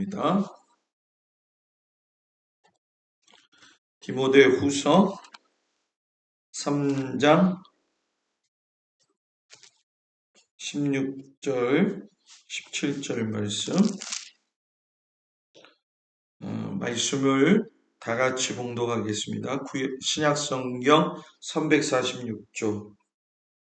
말씀입니다. 디모데후서 3장 16절, 17절 말씀. 말씀을 다 같이 봉독하겠습니다. 신약성경 346조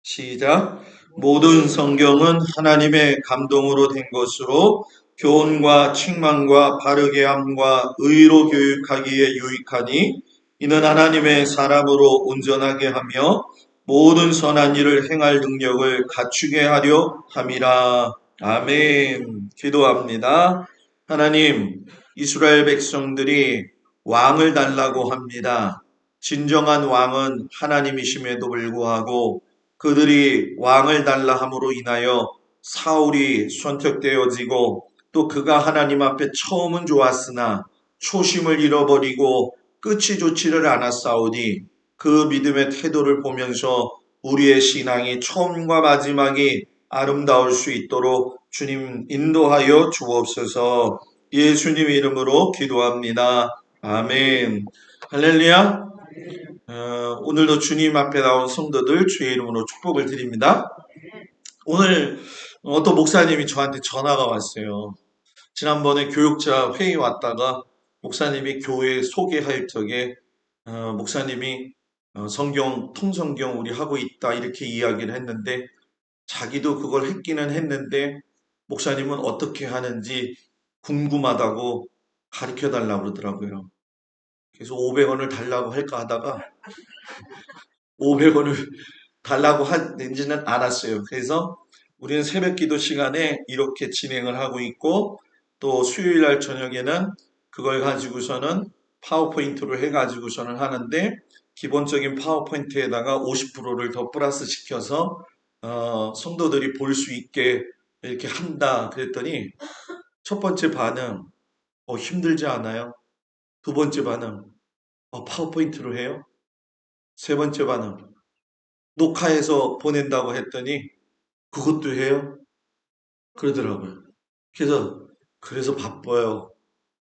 시작. 모든 성경은 하나님의 감동으로 된 것으로 교훈과 책망과 바르게 함과 의로 교육하기에 유익하니 이는 하나님의 사람으로 온전하게 하며 모든 선한 일을 행할 능력을 갖추게 하려 함이라. 아멘. 기도합니다. 하나님, 이스라엘 백성들이 왕을 달라고 합니다. 진정한 왕은 하나님이심에도 불구하고 그들이 왕을 달라 함으로 인하여 사울이 선택되어지고 또 그가 하나님 앞에 처음은 좋았으나 초심을 잃어버리고 끝이 좋지를 않았사오니 그 믿음의 태도를 보면서 우리의 신앙이 처음과 마지막이 아름다울 수 있도록 주님 인도하여 주옵소서. 예수님 이름으로 기도합니다. 아멘. 할렐루야. 오늘도 주님 앞에 나온 성도들 주의 이름으로 축복을 드립니다. 오늘 어떤 목사님이 저한테 전화가 왔어요. 지난번에 교육자 회의 왔다가 목사님이 교회 소개할 적에 목사님이 성경, 통성경 우리 하고 있다 이렇게 이야기를 했는데 자기도 그걸 했기는 했는데 목사님은 어떻게 하는지 궁금하다고 가르쳐 달라고 그러더라고요. 그래서 500원을 달라고 할까 하다가 500원을 달라고 하지는 않았어요. 그래서 우리는 새벽 기도 시간에 이렇게 진행을 하고 있고 또 수요일 날 저녁에는 그걸 가지고서는 파워포인트로 해가지고서는 하는데 기본적인 파워포인트에다가 50%를 더 플러스 시켜서 성도들이 볼 수 있게 이렇게 한다 그랬더니 첫 번째 반응 힘들지 않아요? 두 번째 반응 파워포인트로 해요? 세 번째 반응 녹화해서 보낸다고 했더니 그것도 해요? 그러더라고요. 그래서 바빠요.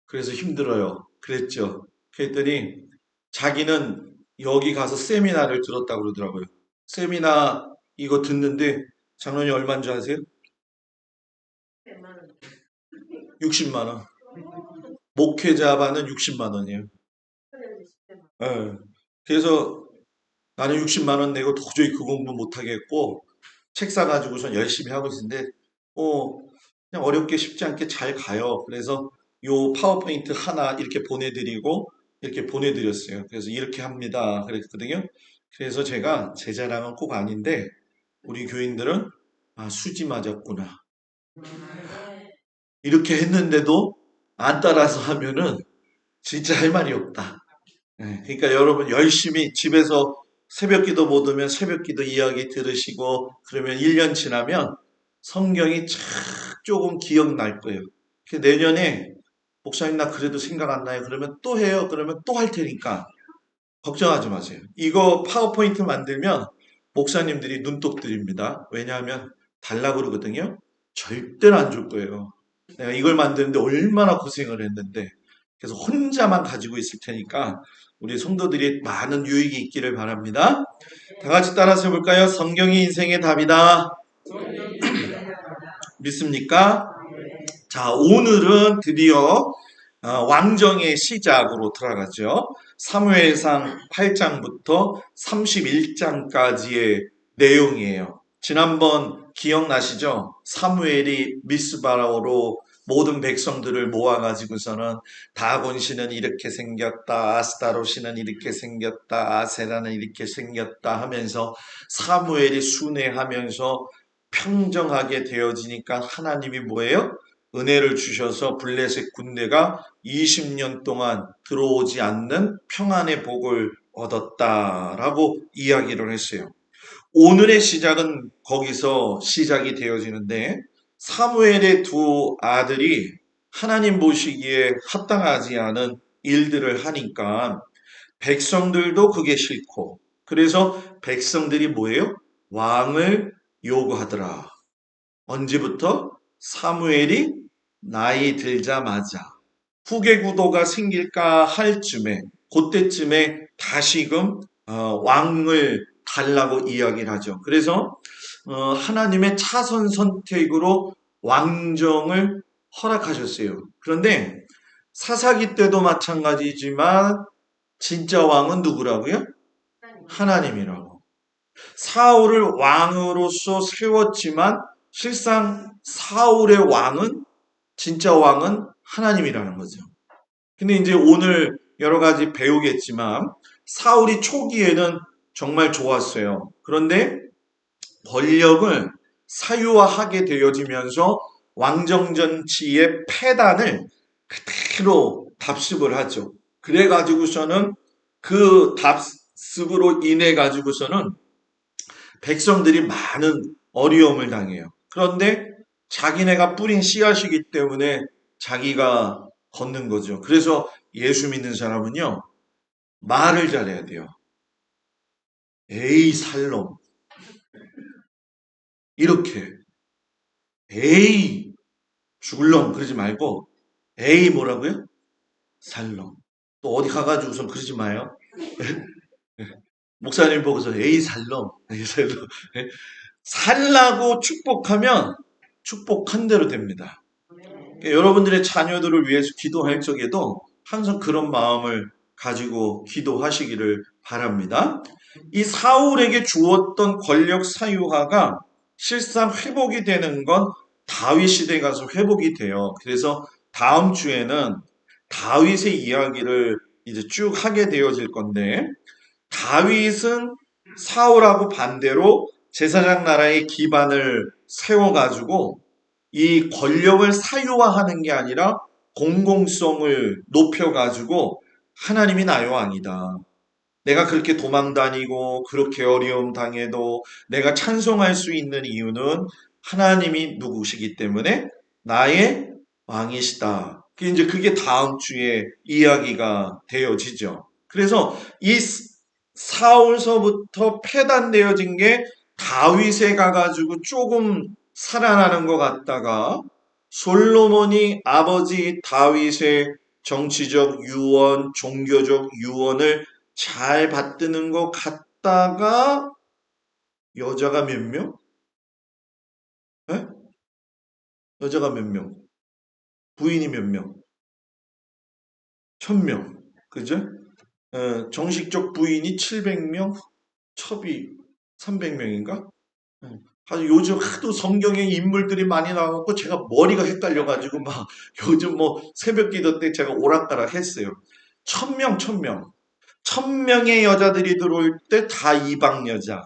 그래서 힘들어요. 그랬죠. 그랬더니 자기는 여기 가서 세미나를 들었다고 그러더라고요. 세미나 이거 듣는데 장로님 얼마인 줄 아세요? 60만 원. 목회자반은 60만 원이에요. 네. 그래서 나는 60만 원 내고 도저히 그 공부 못 하겠고 책 사가지고선 열심히 하고 있는데 그냥 어렵게 쉽지 않게 잘 가요. 그래서 요 파워포인트 하나 이렇게 보내드리고 이렇게 보내드렸어요. 그래서 이렇게 합니다. 그랬거든요. 그래서 제가 제 자랑은 꼭 아닌데 우리 교인들은 수지 맞았구나. 이렇게 했는데도 안 따라서 하면은 진짜 할 말이 없다. 그러니까 여러분 열심히 집에서 새벽기도 못 오면 새벽기도 이야기 들으시고 그러면 1년 지나면 성경이 착 조금 기억날 거예요. 내년에 목사님 나 그래도 생각 안 나요. 그러면 또 해요. 그러면 또 할 테니까 걱정하지 마세요. 이거 파워포인트 만들면 목사님들이 눈독 들입니다. 왜냐하면 달라고 그러거든요. 절대로 안 줄 거예요. 내가 이걸 만드는데 얼마나 고생을 했는데 그래서 혼자만 가지고 있을 테니까 우리 성도들이 많은 유익이 있기를 바랍니다. 다 같이 따라서 해볼까요? 성경이 인생의 답이다. 믿습니까? 자, 오늘은 드디어 왕정의 시작으로 들어가죠. 사무엘상 8장부터 31장까지의 내용이에요. 지난번 기억나시죠? 사무엘이 미스바로 모든 백성들을 모아가지고서는 다곤 씨는 이렇게 생겼다, 아스타로 씨는 이렇게 생겼다, 아세라는 이렇게 생겼다 하면서 사무엘이 순회하면서 평정하게 되어지니까 하나님이 뭐예요? 은혜를 주셔서 블레셋 군대가 20년 동안 들어오지 않는 평안의 복을 얻었다라고 이야기를 했어요. 오늘의 시작은 거기서 시작이 되어지는데 사무엘의 두 아들이 하나님 보시기에 합당하지 않은 일들을 하니까 백성들도 그게 싫고 그래서 백성들이 뭐예요? 왕을 요구하더라. 언제부터? 사무엘이 나이 들자마자 후계 구도가 생길까 할 즈음에 그때쯤에 다시금 왕을 달라고 이야기를 하죠. 그래서 하나님의 차선 선택으로 왕정을 허락하셨어요. 그런데 사사기 때도 마찬가지지만 진짜 왕은 누구라고요? 하나님이라고. 사울을 왕으로서 세웠지만 실상 사울의 왕은 진짜 왕은 하나님이라는 거죠. 근데 이제 오늘 여러 가지 배우겠지만 사울이 초기에는 정말 좋았어요. 그런데 권력을 사유화하게 되어지면서 왕정정치의 패단을 그대로 답습을 하죠. 그래가지고서는 그 답습으로 인해 가지고서는 백성들이 많은 어려움을 당해요. 그런데 자기네가 뿌린 씨앗이기 때문에 자기가 걷는 거죠. 그래서 예수 믿는 사람은요, 말을 잘해야 돼요. 에이, 살롬. 이렇게. 에이, 죽을놈. 그러지 말고, 에이, 뭐라고요? 살롬. 또 어디 가가지고선 그러지 마요. 목사님 보고서 에이, 살롬. 에이, 살롬. 살라고 축복하면 축복한 대로 됩니다. 여러분들의 자녀들을 위해서 기도할 적에도 항상 그런 마음을 가지고 기도하시기를 바랍니다. 이 사울에게 주었던 권력 사유화가 실상 회복이 되는 건 다윗 시대에 가서 회복이 돼요. 그래서 다음 주에는 다윗의 이야기를 이제 쭉 하게 되어질 건데 다윗은 사울하고 반대로 제사장 나라의 기반을 세워가지고 이 권력을 사유화하는 게 아니라 공공성을 높여가지고 하나님이 나의 왕이다. 내가 그렇게 도망다니고 그렇게 어려움 당해도 내가 찬송할 수 있는 이유는 하나님이 누구시기 때문에 나의 왕이시다. 이제 그게 다음 주에 이야기가 되어지죠. 그래서 이 사울서부터 폐단되어진 게 다윗에 가가지고 조금 살아나는 것 같다가 솔로몬이 아버지 다윗의 정치적 유언, 종교적 유언을 잘 받드는 것 같다가 여자가 몇 명? 에? 여자가 몇 명? 부인이 몇 명? 1000명. 그죠? 정식적 부인이 700명, 첩이 300명인가? 아주 요즘 하도 성경에 인물들이 많이 나와갖고 제가 머리가 헷갈려가지고 막 요즘 뭐 새벽 기도 때 제가 오락가락 했어요. 1000명, 1000명. 1000명의 여자들이 들어올 때 다 이방 여자.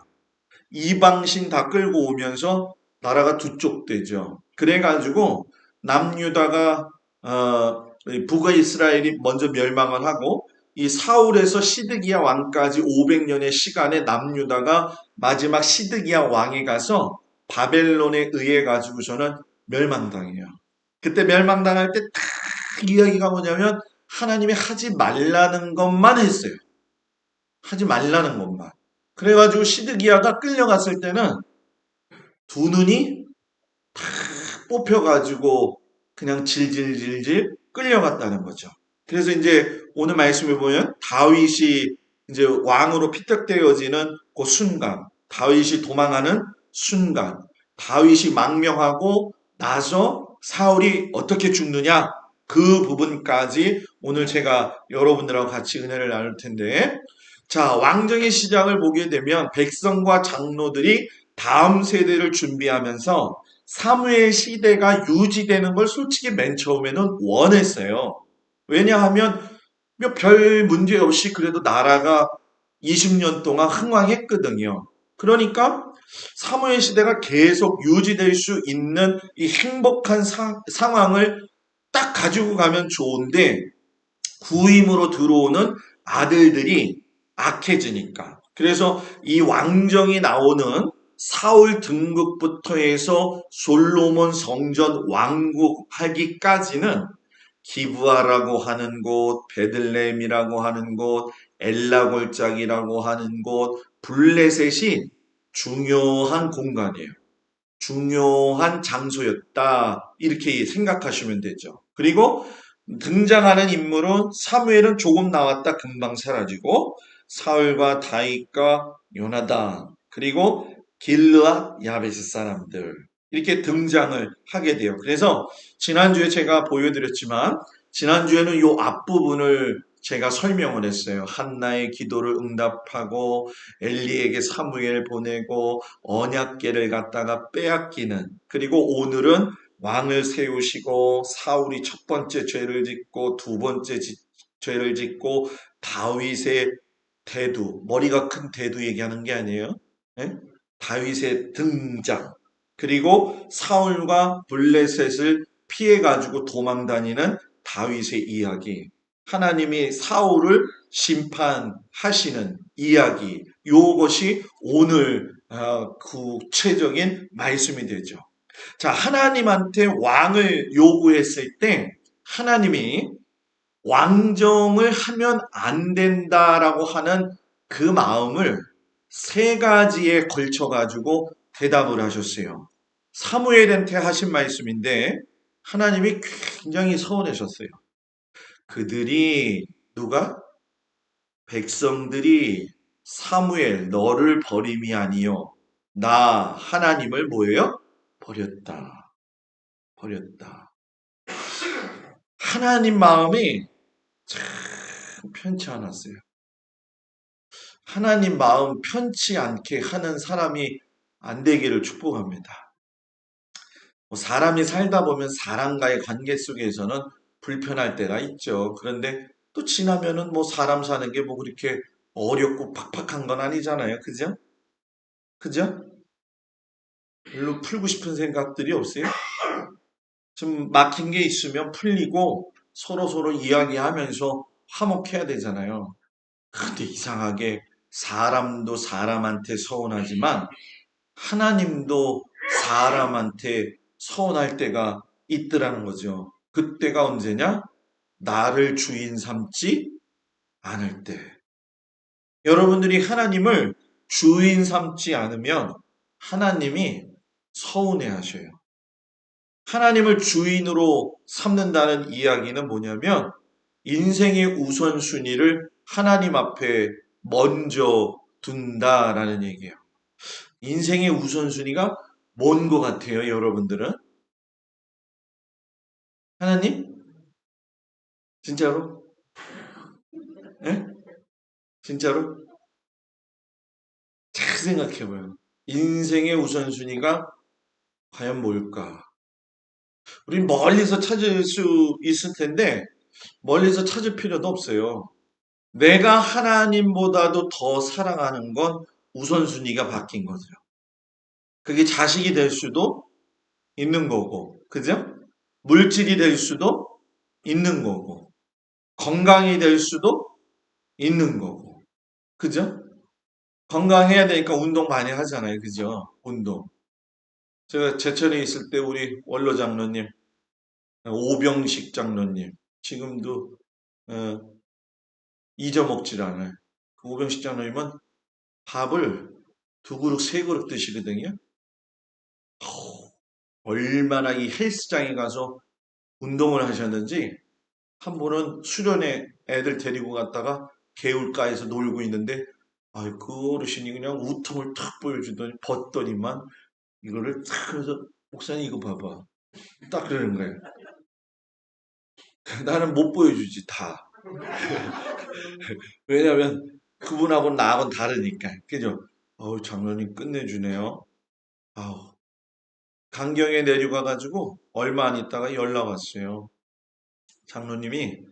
이방신 다 끌고 오면서 나라가 두 쪽 되죠. 그래가지고 남유다가 북아 이스라엘이 먼저 멸망을 하고 이 사울에서 시드기야 왕까지 500년의 시간에 남유다가 마지막 시드기야 왕에 가서 바벨론에 의해 가지고서는 멸망당해요. 그때 멸망당할 때 딱 이야기가 뭐냐면 하나님이 하지 말라는 것만 했어요. 하지 말라는 것만. 그래가지고 시드기야가 끌려갔을 때는 두 눈이 탁 뽑혀가지고 그냥 질질질질 끌려갔다는 거죠. 그래서 이제 오늘 말씀을 보면 다윗이 이제 왕으로 피력되어지는 그 순간, 다윗이 도망하는 순간, 다윗이 망명하고 나서 사울이 어떻게 죽느냐 그 부분까지 오늘 제가 여러분들하고 같이 은혜를 나눌 텐데 자, 왕정의 시작을 보게 되면 백성과 장로들이 다음 세대를 준비하면서 사무엘 시대가 유지되는 걸 솔직히 맨 처음에는 원했어요. 왜냐하면 별 문제 없이 그래도 나라가 20년 동안 흥왕했거든요. 그러니까 사무엘 시대가 계속 유지될 수 있는 이 행복한 상황을 딱 가지고 가면 좋은데 구임으로 들어오는 아들들이 악해지니까. 그래서 이 왕정이 나오는 사울 등극부터 해서 솔로몬 성전 왕국 하기까지는 기브아라고 하는 곳, 베들레헴이라고 하는 곳, 엘라 골짜기라고 하는 곳, 블레셋이 중요한 공간이에요. 중요한 장소였다. 이렇게 생각하시면 되죠. 그리고 등장하는 인물은 사무엘은 조금 나왔다 금방 사라지고 사울과 다윗과 요나단 그리고 길르앗 야베스 사람들 이렇게 등장을 하게 돼요. 그래서 지난주에 제가 보여드렸지만 지난주에는 요 앞부분을 제가 설명을 했어요. 한나의 기도를 응답하고 엘리에게 사무엘 보내고 언약궤를 갖다가 빼앗기는 그리고 오늘은 왕을 세우시고 사울이 첫 번째 죄를 짓고 두 번째 죄를 짓고 다윗의 대두 머리가 큰 대두 얘기하는 게 아니에요. 예? 다윗의 등장 그리고 사울과 블레셋을 피해 가지고 도망 다니는 다윗의 이야기 하나님이 사울을 심판하시는 이야기 이것이 오늘 구체적인 말씀이 되죠. 자, 하나님한테 왕을 요구했을 때 하나님이 왕정을 하면 안 된다라고 하는 그 마음을 세 가지에 걸쳐 가지고 대답을 하셨어요. 사무엘한테 하신 말씀인데 하나님이 굉장히 서운하셨어요. 그들이 누가 백성들이 사무엘 너를 버림이 아니요 나 하나님을 뭐예요? 버렸다. 버렸다. 하나님 마음이 참 편치 않았어요. 하나님 마음 편치 않게 하는 사람이 안 되기를 축복합니다. 사람이 살다 보면 사람과의 관계 속에서는 불편할 때가 있죠. 그런데 또 지나면은 뭐 사람 사는 게 뭐 그렇게 어렵고 팍팍한 건 아니잖아요. 그죠? 그죠? 별로 풀고 싶은 생각들이 없어요. 좀 막힌 게 있으면 풀리고 서로서로 이야기하면서 화목해야 되잖아요. 근데 이상하게 사람도 사람한테 서운하지만 하나님도 사람한테 서운할 때가 있더라는 거죠. 그때가 언제냐? 나를 주인 삼지 않을 때. 여러분들이 하나님을 주인 삼지 않으면 하나님이 서운해 하셔요. 하나님을 주인으로 삼는다는 이야기는 뭐냐면 인생의 우선순위를 하나님 앞에 먼저 둔다라는 얘기예요. 인생의 우선순위가 뭔 것 같아요, 여러분들은? 하나님? 진짜로? 예? 진짜로? 잘 생각해봐요. 인생의 우선순위가 과연 뭘까? 우린 멀리서 찾을 수 있을 텐데, 멀리서 찾을 필요도 없어요. 내가 하나님보다도 더 사랑하는 건 우선순위가 바뀐 거죠. 그게 자식이 될 수도 있는 거고, 그죠? 물질이 될 수도 있는 거고, 건강이 될 수도 있는 거고, 그죠? 건강해야 되니까 운동 많이 하잖아요, 그죠? 운동. 제가 제천에 있을 때 우리 원로 장로님, 오병식 장로님, 지금도 어, 잊어먹질 않아요. 그 오병식 장로님은 밥을 두 그릇, 세 그릇 드시거든요. 얼마나 이 헬스장에 가서 운동을 하셨는지 한 번은 수련회 애들 데리고 갔다가 개울가에서 놀고 있는데 그 어르신이 그냥 우통을 탁 보여주더니 벗더니만 이거를 탁 해서 목사님 이거 봐봐 딱 그러는 거예요. 나는 못 보여주지 다. 왜냐면 그분하고 나하고는 다르니까 그죠? 장로님 끝내주네요. 아우 강경에 내려가가지고 얼마 안 있다가 연락 왔어요. 장로님이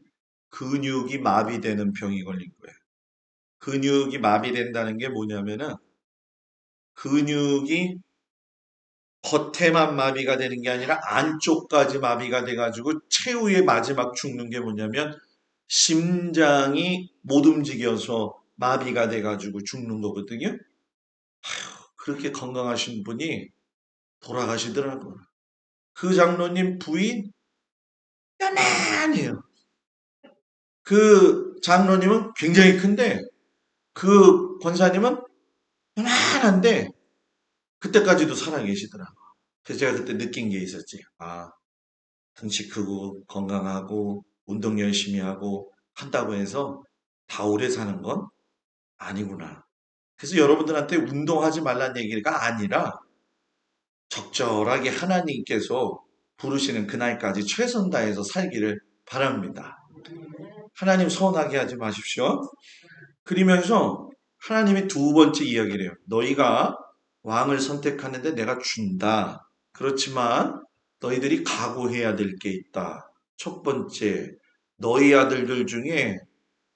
근육이 마비되는 병이 걸린 거예요. 근육이 마비된다는 게 뭐냐면은 근육이 겉에만 마비가 되는 게 아니라 안쪽까지 마비가 돼가지고 최후의 마지막 죽는 게 뭐냐면 심장이 못 움직여서 마비가 돼가지고 죽는 거거든요. 그렇게 건강하신 분이 돌아가시더라고요. 그 장로님 부인 요만해요. 그 장로님은 굉장히 큰데 그 권사님은 요만한데 그때까지도 살아 계시더라고요. 그래서 제가 그때 느낀 게 있었지. 아, 등치 크고 건강하고 운동 열심히 하고 한다고 해서 다 오래 사는 건 아니구나. 그래서 여러분들한테 운동하지 말란 얘기가 아니라 적절하게 하나님께서 부르시는 그날까지 최선 다해서 살기를 바랍니다. 하나님 서운하게 하지 마십시오. 그러면서 하나님이 두 번째 이야기를 해요. 너희가 왕을 선택하는데 내가 준다. 그렇지만 너희들이 각오해야 될 게 있다. 첫 번째, 너희 아들들 중에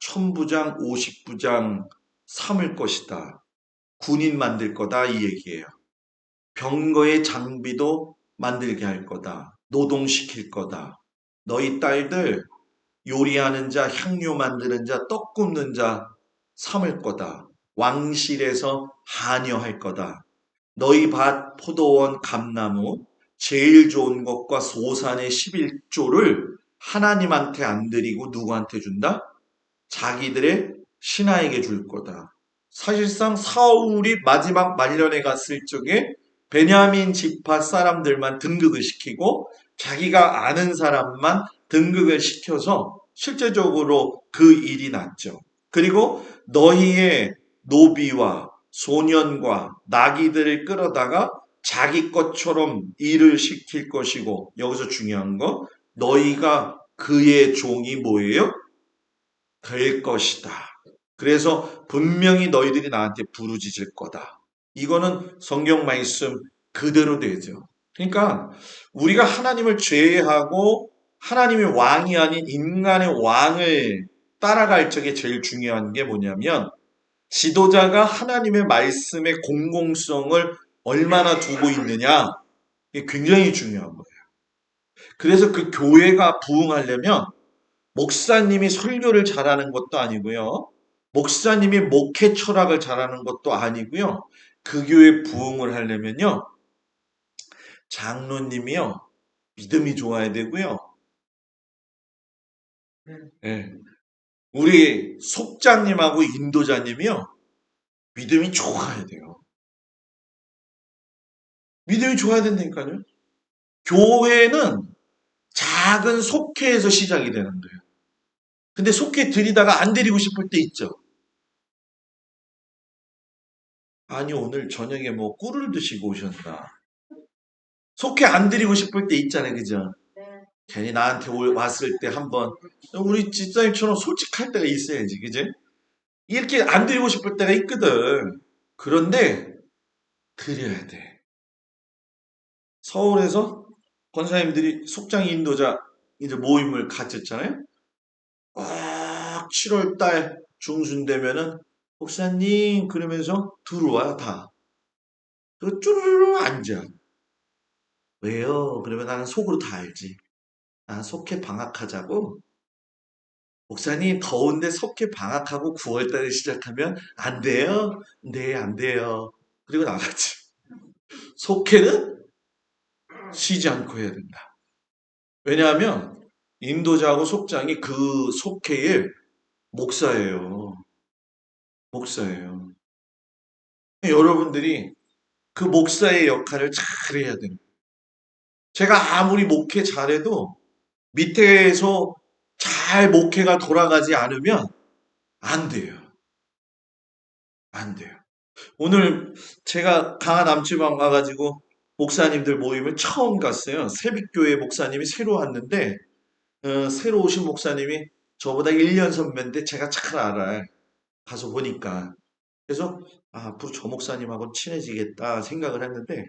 천부장, 오십부장 삼을 것이다. 군인 만들 거다 이 얘기예요. 병거의 장비도 만들게 할 거다. 노동시킬 거다. 너희 딸들 요리하는 자, 향료 만드는 자, 떡 굽는 자 삼을 거다. 왕실에서 하녀할 거다. 너희 밭, 포도원, 감나무, 제일 좋은 것과 소산의 11조를 하나님한테 안 드리고 누구한테 준다? 자기들의 신하에게 줄 거다. 사실상 사울이 마지막 말년에 갔을 적에 베냐민 지파 사람들만 등극을 시키고 자기가 아는 사람만 등극을 시켜서 실제적으로 그 일이 났죠. 그리고 너희의 노비와 소년과 나귀들을 끌어다가 자기 것처럼 일을 시킬 것이고 여기서 중요한 거 너희가 그의 종이 뭐예요? 될 것이다. 그래서 분명히 너희들이 나한테 부르짖을 거다. 이거는 성경 말씀 그대로 되죠. 그러니까 우리가 하나님을 제외하고 하나님의 왕이 아닌 인간의 왕을 따라갈 적에 제일 중요한 게 뭐냐면 지도자가 하나님의 말씀의 공공성을 얼마나 두고 있느냐. 이게 굉장히 중요한 거예요. 그래서 그 교회가 부흥하려면 목사님이 설교를 잘하는 것도 아니고요. 목사님이 목회 철학을 잘하는 것도 아니고요. 그 교회 부흥을 하려면요. 장로님이요. 믿음이 좋아야 되고요. 예. 우리 속장님하고 인도자님이요. 믿음이 좋아야 돼요. 믿음이 좋아야 된다니까요. 교회는 작은 속회에서 시작이 되는 거예요. 근데 속회 들이다가 안 드리고 싶을 때 있죠. 아니 오늘 저녁에 뭐 꿀을 드시고 오셨나. 속해 안 드리고 싶을 때 있잖아요. 그죠? 괜히 나한테 왔을 때 한번 우리 집사님처럼 솔직할 때가 있어야지. 그죠? 이렇게 안 드리고 싶을 때가 있거든. 그런데 드려야 돼. 서울에서 권사님들이 속장 인도자 이제 모임을 가졌잖아요. 꽉 7월 달 중순 되면은 목사님 그러면서 들어와 다. 그 쭈르르 앉아. 왜요? 그러면 나는 속으로 다 알지. 아, 속해 방학하자고? 목사님, 더운데 속해 방학하고 9월달에 시작하면 안 돼요? 네, 안 돼요. 그리고 나갔지. 속해는 쉬지 않고 해야 된다. 왜냐하면 인도자하고 속장이 그 속해의 목사예요. 목사예요. 여러분들이 그 목사의 역할을 잘 해야 돼요. 제가 아무리 목회 잘해도 밑에서 잘 목회가 돌아가지 않으면 안 돼요. 안 돼요. 오늘 제가 강한 남지방 가가지고 목사님들 모임을 처음 갔어요. 새빛교회 목사님이 새로 왔는데 새로 오신 목사님이 저보다 1년 선배인데 제가 잘 알아요. 가서 보니까. 그래서 앞으로 저 목사님하고 친해지겠다 생각을 했는데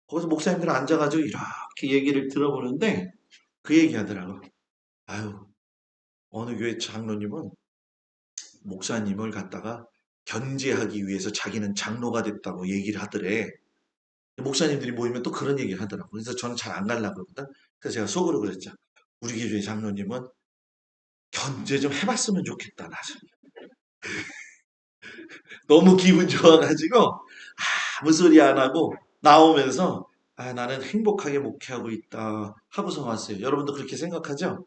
거기서 목사님들 앉아가지고 이렇게 얘기를 들어보는데 그 얘기 하더라고. 아유, 어느 교회 장로님은 목사님을 갖다가 견제하기 위해서 자기는 장로가 됐다고 얘기를 하더래. 목사님들이 모이면 또 그런 얘기를 하더라고요. 그래서 저는 잘 안 가려고 그러거든. 그래서 제가 속으로 그랬죠. 우리 교회 장로님은 견제 좀 해봤으면 좋겠다. 나 너무 기분 좋아가지고 아무 소리 안 하고 나오면서 나는 행복하게 목회하고 있다 하고서 왔어요. 여러분도 그렇게 생각하죠?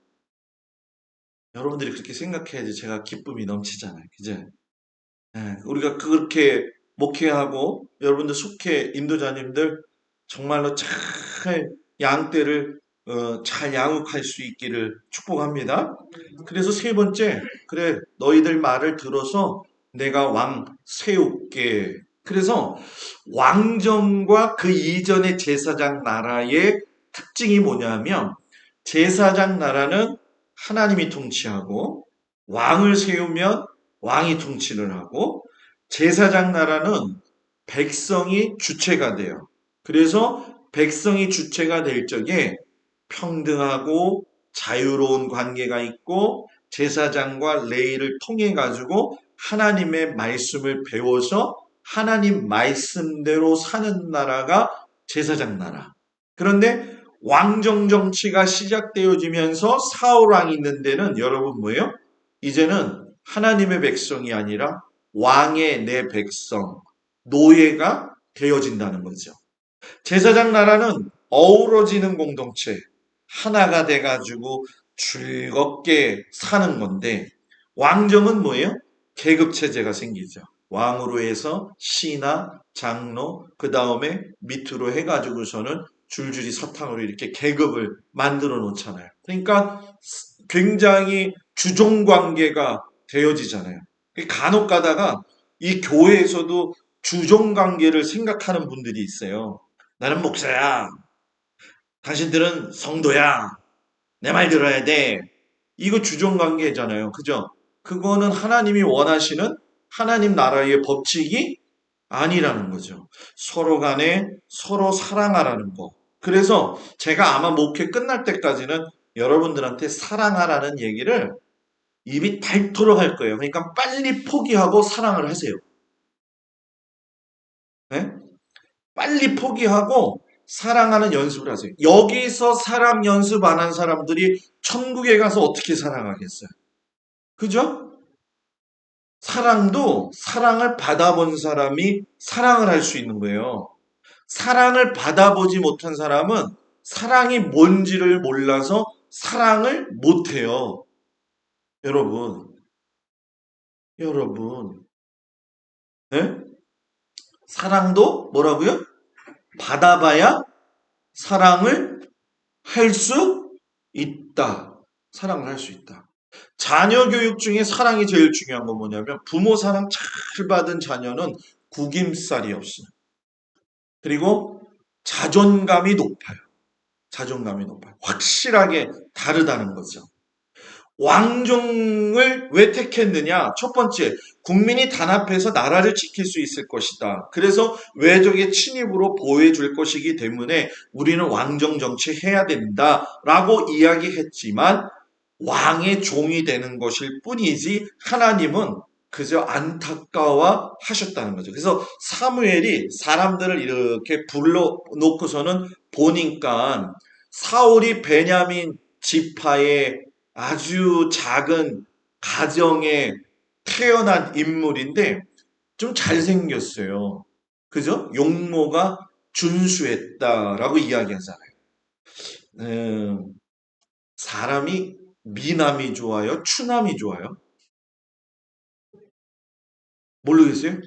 여러분들이 그렇게 생각해야지 제가 기쁨이 넘치잖아요. 그죠? 예, 우리가 그렇게 목회하고 여러분들 속해 인도자님들 정말로 참 잘 양떼를 잘 양육할 수 있기를 축복합니다. 그래서 세 번째, 그래, 너희들 말을 들어서 내가 왕 세울게. 그래서 왕정과 그 이전의 제사장 나라의 특징이 뭐냐면, 제사장 나라는 하나님이 통치하고, 왕을 세우면 왕이 통치를 하고, 제사장 나라는 백성이 주체가 돼요. 그래서 백성이 주체가 될 적에 평등하고 자유로운 관계가 있고 제사장과 레위를 통해 가지고 하나님의 말씀을 배워서 하나님 말씀대로 사는 나라가 제사장 나라. 그런데 왕정 정치가 시작되어지면서 사울 왕이 있는 데는 여러분 뭐예요? 이제는 하나님의 백성이 아니라 왕의 내 백성, 노예가 되어진다는 거죠. 제사장 나라는 어우러지는 공동체, 하나가 돼가지고 즐겁게 사는 건데, 왕정은 뭐예요? 계급체제가 생기죠. 왕으로 해서 시나 장로, 그 다음에 밑으로 해가지고서는 줄줄이 사탕으로 이렇게 계급을 만들어 놓잖아요. 그러니까 굉장히 주종 관계가 되어지잖아요. 간혹 가다가 이 교회에서도 주종 관계를 생각하는 분들이 있어요. 나는 목사야. 당신들은 성도야. 내 말 들어야 돼. 이거 주종 관계잖아요. 그죠? 그거는 하나님이 원하시는 하나님 나라의 법칙이 아니라는 거죠. 서로 간에 서로 사랑하라는 거. 그래서 제가 아마 목회 끝날 때까지는 여러분들한테 사랑하라는 얘기를 입이 닳도록 할 거예요. 그러니까 빨리 포기하고 사랑을 하세요. 네? 빨리 포기하고 사랑하는 연습을 하세요. 여기서 사랑 연습 안 한 사람들이 천국에 가서 어떻게 사랑하겠어요? 그죠? 사랑도 사랑을 받아본 사람이 사랑을 할 수 있는 거예요. 사랑을 받아보지 못한 사람은 사랑이 뭔지를 몰라서 사랑을 못해요. 여러분, 여러분, 네? 사랑도 뭐라고요? 받아봐야 사랑을 할 수 있다. 사랑을 할 수 있다. 자녀 교육 중에 사랑이 제일 중요한 건 뭐냐면 부모 사랑 잘 받은 자녀는 구김살이 없어요. 그리고 자존감이 높아요. 자존감이 높아요. 확실하게 다르다는 거죠. 왕종을 왜 택했느냐? 첫 번째, 국민이 단합해서 나라를 지킬 수 있을 것이다. 그래서 외적의 침입으로 보호해 줄 것이기 때문에 우리는 왕정 정치해야 된다라고 이야기했지만 왕의 종이 되는 것일 뿐이지 하나님은 그저 안타까워 하셨다는 거죠. 그래서 사무엘이 사람들을 이렇게 불러놓고서는 보니까 사울이 베냐민 지파의 아주 작은 가정에 태어난 인물인데 좀 잘생겼어요. 그죠? 용모가 준수했다라고 이야기하잖아요. 사람이 미남이 좋아요? 추남이 좋아요? 모르겠어요?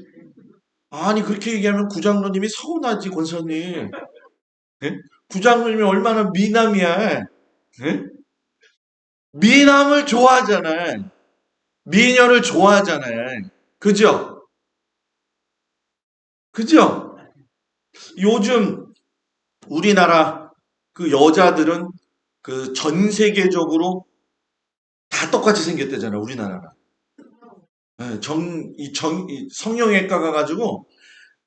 아니 그렇게 얘기하면 구장로님이 서운하지 권사님. 예? 구장로님이 얼마나 미남이야. 예? 미남을 좋아하잖아요. 미녀를 좋아하잖아요. 그죠? 그죠? 요즘 우리나라 그 여자들은 그 전 세계적으로 다 똑같이 생겼대잖아요. 우리나라가. 예, 이 성형외과 가가지고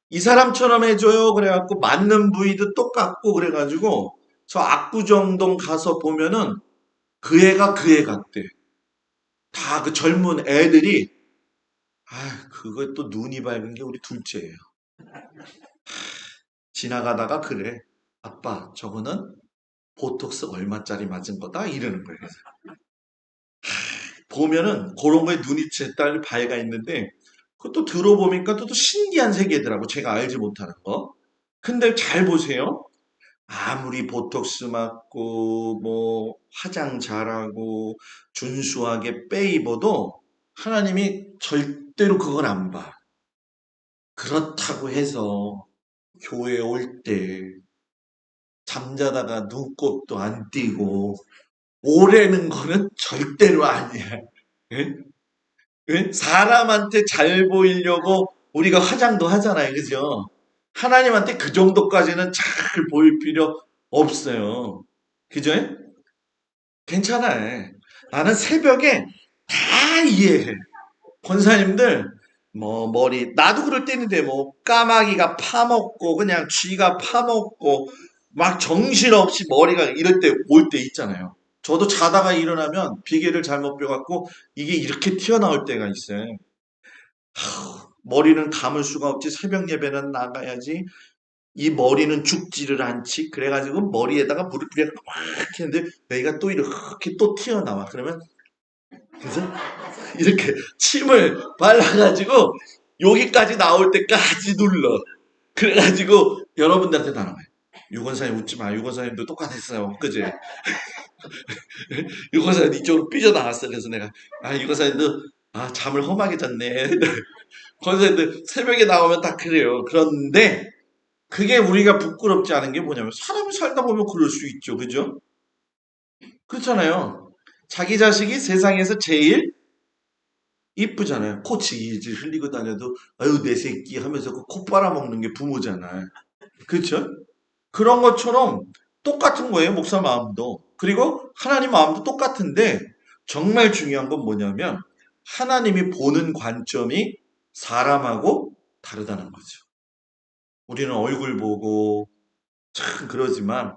이 사람처럼 해줘요. 그래갖고 맞는 부위도 똑같고 그래가지고 저 압구정동 가서 보면은 그 애가 그 애 같대. 다 그 젊은 애들이 아 그것도 눈이 밝은 게 우리 둘째예요. 지나가다가 그래. 아빠 저거는 보톡스 얼마짜리 맞은 거다 이러는 거예요. 그래서 보면은 그런 거에 눈이 제 딸 발가 있는데 그것도 들어보니까 또 신기한 세계더라고. 제가 알지 못하는 거. 근데 잘 보세요. 아무리 보톡스 맞고 뭐 화장 잘하고 준수하게 빼입어도 하나님이 절대로 그걸 안 봐. 그렇다고 해서 교회 올 때 잠자다가 눈곱도 안 띄고 오래는 거는 절대로 아니야. 예? 예? 사람한테 잘 보이려고 우리가 화장도 하잖아요. 그죠? 하나님한테 그 정도까지는 잘 보일 필요 없어요. 그죠? 괜찮아. 나는 새벽에 다 이해해. 권사님들, 뭐, 머리, 나도 그럴 때 있는데, 뭐, 까마귀가 파먹고, 그냥 쥐가 파먹고, 막 정신없이 머리가 이럴 때 올 때 있잖아요. 저도 자다가 일어나면 비계를 잘못 펴갖고, 이게 이렇게 튀어나올 때가 있어요. 머리는 감을 수가 없지. 새벽 예배는 나가야지. 이 머리는 죽지를 않지. 그래가지고 머리에다가 물을 뿌려갖고 막 했는데, 여기가 또 이렇게 또 튀어나와. 그러면, 그래서 이렇게 침을 발라가지고 여기까지 나올 때까지 눌러. 그래가지고 여러분들한테 다 나와요. 유건사님 웃지 마. 유건사님도 똑같았어요. 그지? 유건사님 이쪽으로 삐져나왔어. 그래서 내가 유건사님도 잠을 험하게 잤네. 권사님들 새벽에 나오면 다 그래요. 그런데 그게 우리가 부끄럽지 않은 게 뭐냐면 사람이 살다 보면 그럴 수 있죠. 그죠? 그렇잖아요. 자기 자식이 세상에서 제일 이쁘잖아요. 코치지 흘리고 다녀도 아유 내 새끼 하면서 그 코 빨아먹는 게 부모잖아요. 그렇죠? 그런 것처럼 똑같은 거예요. 목사 마음도. 그리고 하나님 마음도 똑같은데 정말 중요한 건 뭐냐면 하나님이 보는 관점이 사람하고 다르다는 거죠. 우리는 얼굴 보고 참 그러지만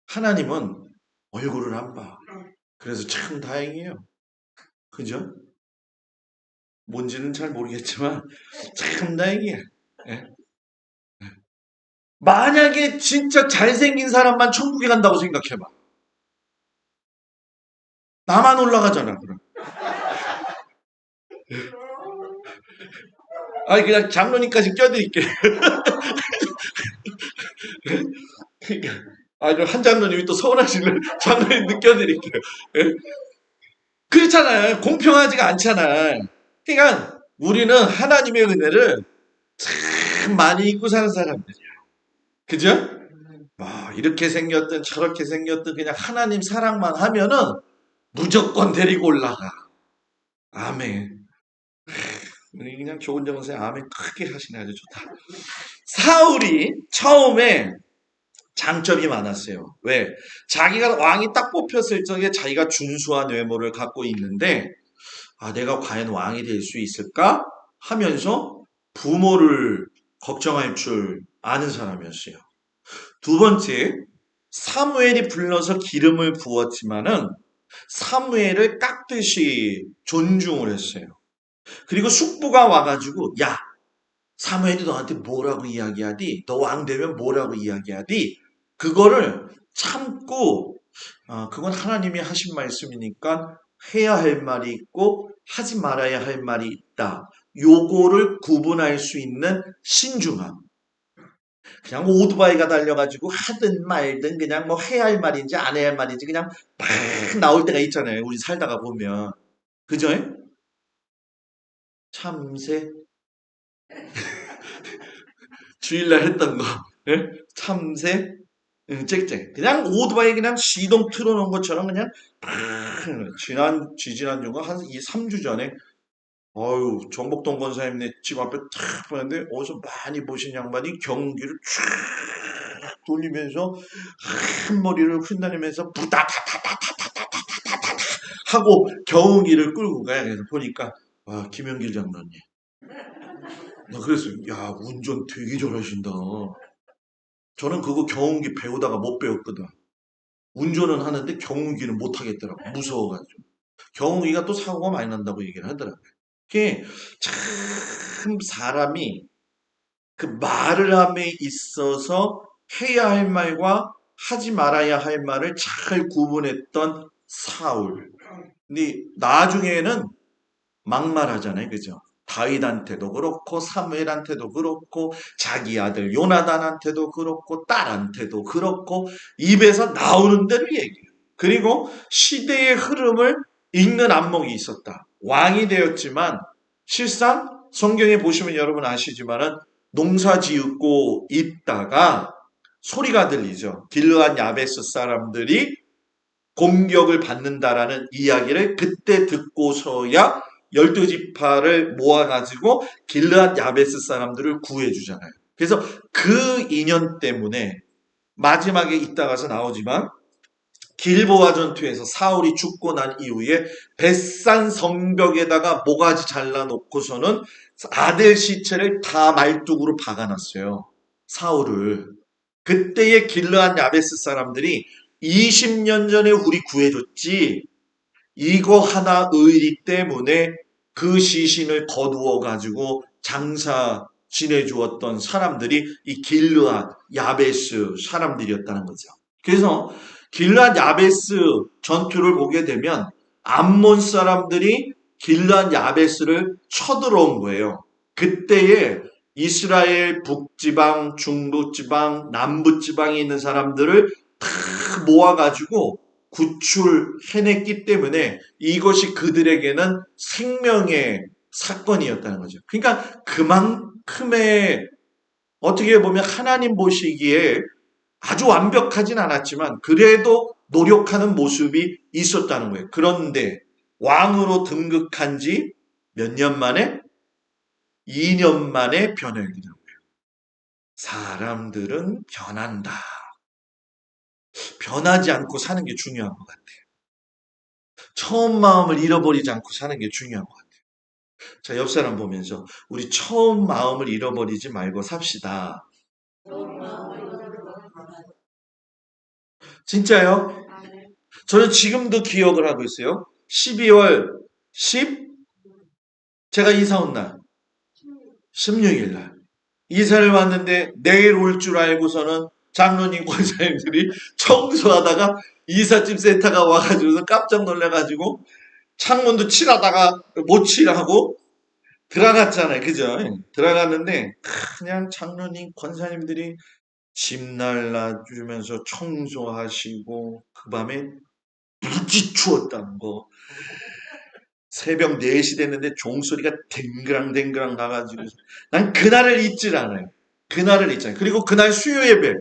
하나님은 얼굴을 안 봐. 그래서 참 다행이에요. 그죠? 뭔지는 잘 모르겠지만 참 다행이에요. 예. 만약에 진짜 잘생긴 사람만 천국에 간다고 생각해봐. 나만 올라가잖아, 그럼. 아니, 그냥 장로님까지 껴드릴게. 그러니까, 한 장로님이 또 서운하시면 장로님 느껴드릴게요. 예? 그렇잖아요. 공평하지가 않잖아. 그러니까, 우리는 하나님의 은혜를 참 많이 입고 사는 사람들이야. 그죠? 이렇게 생겼든 저렇게 생겼든 그냥 하나님 사랑만 하면은 무조건 데리고 올라가. 아멘. 그냥 좋은 정세 아멘 크게 하시네. 아주 좋다. 사울이 처음에 장점이 많았어요. 왜? 자기가 왕이 딱 뽑혔을 적에 자기가 준수한 외모를 갖고 있는데 내가 과연 왕이 될 수 있을까? 하면서 부모를 걱정할 줄 아는 사람이었어요. 두 번째, 사무엘이 불러서 기름을 부었지만은 사무엘을 깍듯이 존중을 했어요. 그리고 숙부가 와가지고 야 사무엘이 너한테 뭐라고 이야기하디? 너 왕 되면 뭐라고 이야기하디? 그거를 참고 그건 하나님이 하신 말씀이니까 해야 할 말이 있고 하지 말아야 할 말이 있다. 요거를 구분할 수 있는 신중함. 그냥 오토바이가 달려가지고 하든 말든 그냥 뭐 해야 할 말인지 안 해야 할 말인지 그냥 막 나올 때가 있잖아요. 우리 살다가 보면. 그죠? 참새 주일날 했던 거. 예? 참새 짹짹. 그냥 오토바이 그냥 시동 틀어놓은 것처럼 그냥 지지난주가 한 3주 전에 정복동 권사님네 집 앞에 탁 보는데 어디서 많이 보신 양반이 경기를 쫙 돌리면서 한 머리를 흩날리면서 부다다다다다다다다다다 하고 경운기를 끌고 가요. 그래서 보니까 김영길 장로님. 나 그랬어요. 야 운전 되게 잘하신다. 저는 그거 경운기 배우다가 못 배웠거든. 운전은 하는데 경운기는 못 하겠더라고. 무서워가지고. 경운기가 또 사고가 많이 난다고 얘기를 하더라고요. 그게 참 사람이 그 말을 함에 있어서 해야 할 말과 하지 말아야 할 말을 잘 구분했던 사울. 근데 나중에는 막말하잖아요. 그죠? 다윗한테도 그렇고 사무엘한테도 그렇고 자기 아들 요나단한테도 그렇고 딸한테도 그렇고 입에서 나오는 대로 얘기해요. 그리고 시대의 흐름을 읽는 안목이 있었다. 왕이 되었지만 실상 성경에 보시면 여러분 아시지만은 농사 지었고 있다가 소리가 들리죠. 길르앗 야베스 사람들이 공격을 받는다라는 이야기를 그때 듣고서야 12지파를 모아가지고 길르앗 야베스 사람들을 구해주잖아요. 그래서 그 인연 때문에 마지막에 이따가서 나오지만 길보아 전투에서 사울이 죽고 난 이후에 벳산 성벽에다가 모가지 잘라놓고서는 아들 시체를 다 말뚝으로 박아놨어요. 사울을. 그때의 길르앗 야베스 사람들이 20년 전에 우리 구해줬지, 이거 하나 의리 때문에 그 시신을 거두어 가지고 장사 지내주었던 사람들이 이 길르앗 야베스 사람들이었다는 거죠. 그래서 길르앗 야베스 전투를 보게 되면 암몬 사람들이 길르앗 야베스를 쳐들어온 거예요. 그때에 이스라엘 북지방, 중부지방, 남부지방에 있는 사람들을 다 모아가지고 구출해냈기 때문에 이것이 그들에게는 생명의 사건이었다는 거죠. 그러니까 그만큼의 어떻게 보면 하나님 보시기에 아주 완벽하진 않았지만 그래도 노력하는 모습이 있었다는 거예요. 그런데 왕으로 등극한 지 몇 년 만에? 2년 만에 변하게 된 거예요. 사람들은 변한다. 변하지 않고 사는 게 중요한 것 같아요. 처음 마음을 잃어버리지 않고 사는 게 중요한 것 같아요. 자, 옆 사람 보면서 우리 처음 마음을 잃어버리지 말고 삽시다. 진짜요? 저는 지금도 기억을 하고 있어요. 12월 10, 제가 이사 온 날, 16일 날. 이사를 왔는데 내일 올 줄 알고서는 장로님 권사님들이 청소하다가 이삿짐 센터가 와가지고서 깜짝 놀래가지고 창문도 칠하다가 못 칠하고 들어갔잖아요. 그죠? 들어갔는데 그냥 장로님 권사님들이 집 날라주면서 청소하시고 그 밤에 무지 추웠다는 거. 새벽 4시 됐는데 종소리가 댕그랑댕그랑 나가지고 난 그날을 잊질 않아요. 그날을 잊지 않아요. 그리고 그날 수요 예배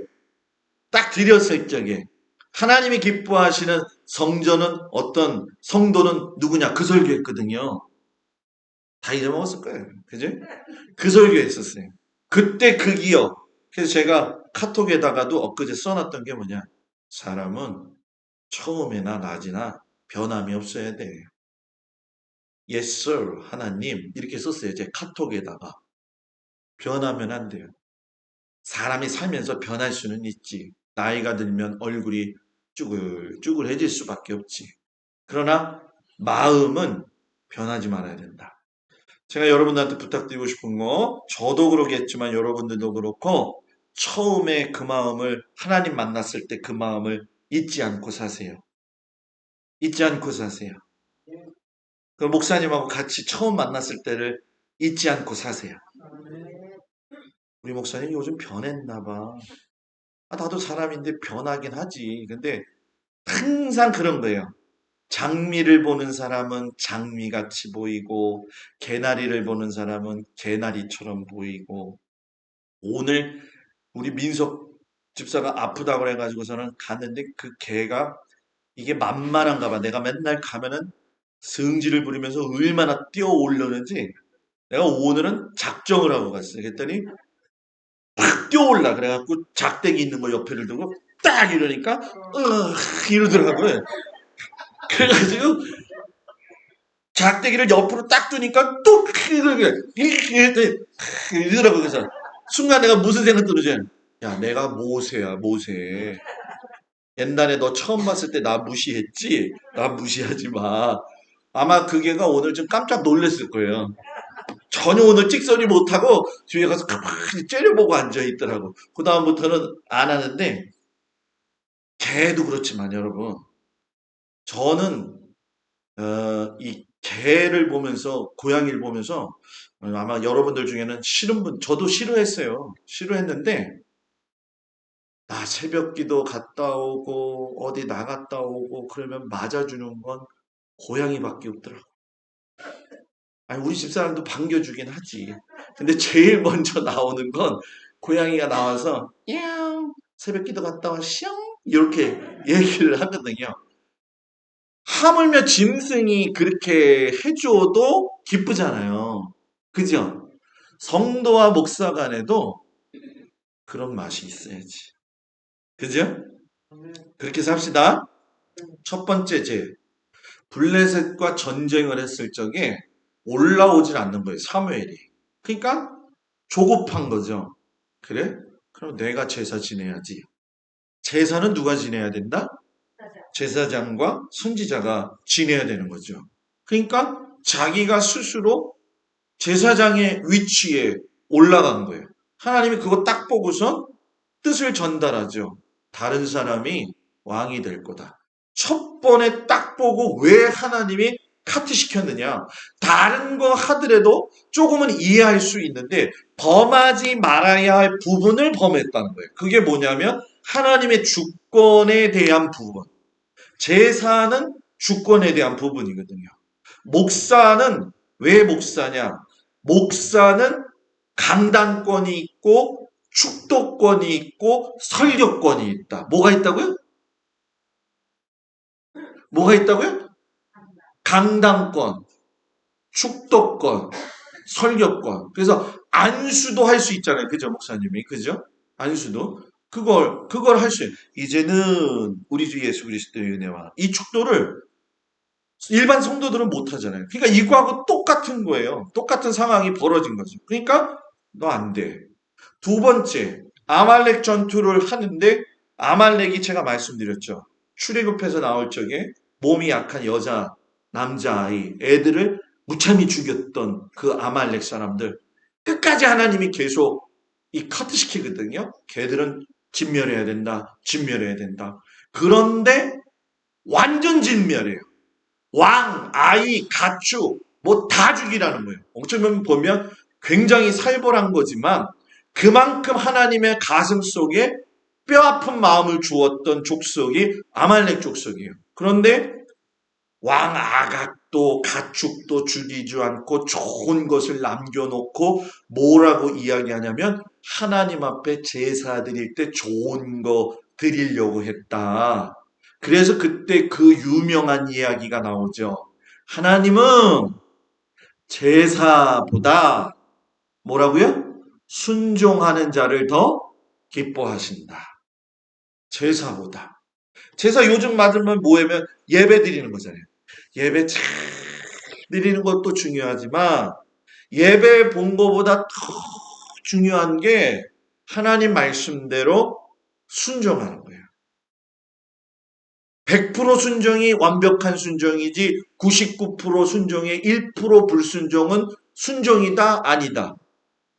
딱 드렸을 적에 하나님이 기뻐하시는 성전은 어떤 성도는 누구냐 그 설교했거든요. 다 잊어먹었을 거예요. 그죠? 그 설교했었어요. 그때 그 기억. 그래서 제가 카톡에다가도 엊그제 써놨던 게 뭐냐. 사람은 처음에나 낮이나 변함이 없어야 돼. Yes, sir. 하나님. 이렇게 썼어요. 제 카톡에다가. 변하면 안 돼요. 사람이 살면서 변할 수는 있지. 나이가 들면 얼굴이 쭈글쭈글해질 수밖에 없지. 그러나 마음은 변하지 말아야 된다. 제가 여러분들한테 부탁드리고 싶은 거, 저도 그러겠지만 여러분들도 그렇고, 처음에 그 마음을, 하나님 만났을 때 그 마음을 잊지 않고 사세요. 잊지 않고 사세요. 그 목사님하고 같이 처음 만났을 때를 잊지 않고 사세요. 우리 목사님 요즘 변했나 봐. 아, 나도 사람인데 변하긴 하지. 근데 항상 그런 거예요. 장미를 보는 사람은 장미같이 보이고, 개나리를 보는 사람은 개나리처럼 보이고, 오늘 우리 민석 집사가 아프다고 그래가지고서는 갔는데 그 개가 이게 만만한가 봐. 내가 맨날 가면은 성질을 부리면서 얼마나 뛰어 오르는지 내가 오늘은 작정을 하고 갔어요. 그랬더니 팍 뛰어올라. 그래갖고 작대기 있는 거 옆에를 두고 딱 이러니까 이러더라고요. 그래가지고 작대기를 옆으로 딱 두니까 또 이러더라고요. 그래서 순간 내가 무슨 생각 들으지? 야, 내가 모세야, 모세. 옛날에 너 처음 봤을 때 나 무시했지? 나 무시하지 마. 아마 그 개가 오늘 좀 깜짝 놀랐을 거예요. 전혀 오늘 찍소리 못하고 뒤에 가서 가만히 째려보고 앉아있더라고. 그 다음부터는 안 하는데, 개도 그렇지만 여러분, 저는 이 개를 보면서, 고양이를 보면서 아마 여러분들 중에는 싫은 분, 저도 싫어했어요. 싫어했는데, 나 새벽 기도 갔다 오고, 어디 나갔다 오고, 그러면 맞아주는 건 고양이밖에 없더라고. 아니, 우리 집사람도 반겨주긴 하지. 근데 제일 먼저 나오는 건 고양이가 나와서, 야옹, 새벽 기도 갔다 와, 시영! 이렇게 얘기를 하거든요. 하물며 짐승이 그렇게 해줘도 기쁘잖아요. 그죠? 성도와 목사 간에도 그런 맛이 있어야지. 그죠? 그렇게 삽시다. 첫 번째 블레셋과 전쟁을 했을 적에 올라오질 않는 거예요. 사무엘이. 그러니까 조급한 거죠. 그래? 그럼 내가 제사 지내야지. 제사는 누가 지내야 된다? 제사장과 선지자가 지내야 되는 거죠. 그러니까 자기가 스스로 제사장의 위치에 올라간 거예요. 하나님이 그거 딱 보고선 뜻을 전달하죠. 다른 사람이 왕이 될 거다. 첫 번에 딱 보고 왜 하나님이 카트 시켰느냐. 다른 거 하더라도 조금은 이해할 수 있는데 범하지 말아야 할 부분을 범했다는 거예요. 그게 뭐냐면 하나님의 주권에 대한 부분. 제사는 주권에 대한 부분이거든요. 목사는 왜 목사냐? 목사는 강단권이 있고 축도권이 있고 설교권이 있다. 뭐가 있다고요? 뭐가 있다고요? 강단권, 축도권, 설교권. 그래서 안수도 할 수 있잖아요. 그죠, 목사님이? 그죠? 안수도. 그걸 할 수 있어요. 이제는 우리 주 예수 그리스도의 은혜와 이 축도를 일반 성도들은 못 하잖아요. 그러니까 이거하고 똑같은 거예요. 똑같은 상황이 벌어진 거죠. 그러니까 너 안 돼. 두 번째, 아말렉 전투를 하는데 아말렉이 제가 말씀드렸죠. 출애굽해서 나올 적에 몸이 약한 여자, 남자아이, 애들을 무참히 죽였던 그 아말렉 사람들 끝까지 하나님이 계속 이 카트시키거든요. 걔들은 진멸해야 된다. 진멸해야 된다. 그런데 완전 진멸해요. 왕, 아이, 가축 뭐 다 죽이라는 거예요. 어쩌면 보면 굉장히 살벌한 거지만 그만큼 하나님의 가슴 속에 뼈아픈 마음을 주었던 족속이 아말렉 족속이에요. 그런데 왕 아각도 가축도 죽이지 않고 좋은 것을 남겨놓고 뭐라고 이야기하냐면 하나님 앞에 제사 드릴 때 좋은 거 드리려고 했다. 그래서 그때 그 유명한 이야기가 나오죠. 하나님은 제사보다 뭐라고요? 순종하는 자를 더 기뻐하신다. 제사보다. 제사 요즘 맞으면 뭐냐면 예배 드리는 거잖아요. 예배 잘 드리는 것도 중요하지만 예배 본 것보다 더 중요한 게 하나님 말씀대로 순종하는 거예요. 100% 순종이 완벽한 순종이지 99% 순종에 1% 불순종은 순종이다? 아니다.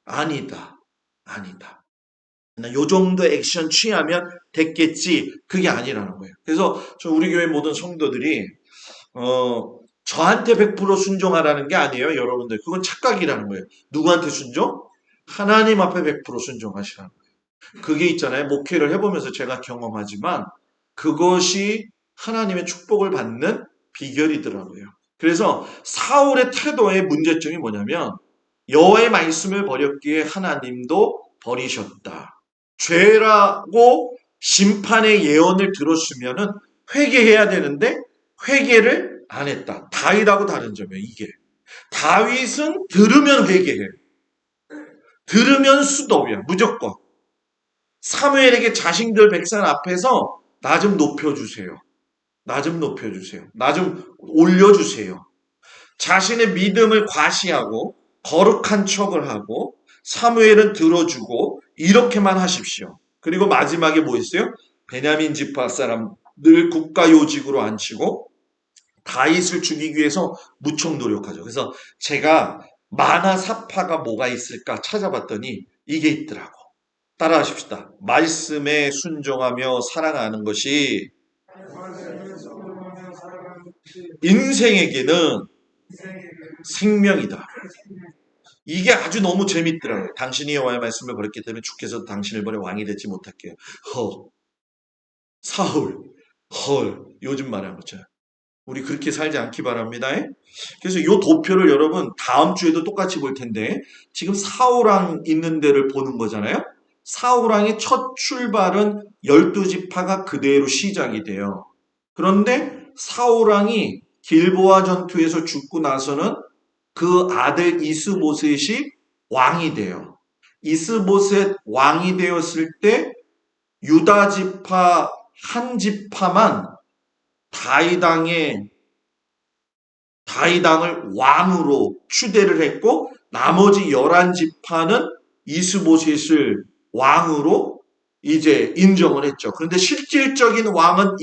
아니다. 아니다. 요 정도 액션 취하면 됐겠지. 그게 아니라는 거예요. 그래서 우리 교회 모든 성도들이 저한테 100% 순종하라는 게 아니에요. 여러분들. 그건 착각이라는 거예요. 누구한테 순종? 하나님 앞에 100% 순종하시라는 거예요. 그게 있잖아요. 목회를 해보면서 제가 경험하지만 그것이 하나님의 축복을 받는 비결이더라고요. 그래서 사울의 태도의 문제점이 뭐냐면 여호와의 말씀을 버렸기에 하나님도 버리셨다. 죄라고 심판의 예언을 들었으면은 회개해야 되는데 회개를 안 했다. 다윗하고 다른 점이에요. 이게 다윗은 들으면 회개해. 들으면 수도야. 무조건. 사무엘에게 자신들 백성 앞에서 나 좀 높여주세요. 나 좀 높여주세요. 나 좀 올려주세요. 자신의 믿음을 과시하고 거룩한 척을 하고 사무엘은 들어주고 이렇게만 하십시오. 그리고 마지막에 뭐 있어요? 베냐민 지파 사람들 국가요직으로 앉히고 다윗을 죽이기 위해서 무척 노력하죠. 그래서 제가 만화 사파가 뭐가 있을까 찾아봤더니 이게 있더라고. 따라하십시다. 말씀에 순종하며 사랑하는 것이 인생에게는 생명이다. 이게 아주 너무 재밌더라고요. 당신이 여호와의 말씀을 버렸기 때문에 주께서 당신을 버려 왕이 되지 못할게요. 사울, 요즘 말하는 거죠. 우리 그렇게 살지 않기 바랍니다. 그래서 이 도표를 여러분 다음 주에도 똑같이 볼 텐데 지금 사울왕 있는 데를 보는 거잖아요. 사울왕의 첫 출발은 12지파가 그대로 시작이 돼요. 그런데 사울왕이 길보아 전투에서 죽고 나서는 그 아들 이스보셋이 왕이 돼요. 이스보셋 왕이 되었을 때 유다 지파 한 지파만 다윗왕의 다윗왕을 왕으로 추대를 했고 나머지 11지파는 이스보셋을 왕으로 이제 인정을 했죠. 그런데 실질적인 왕은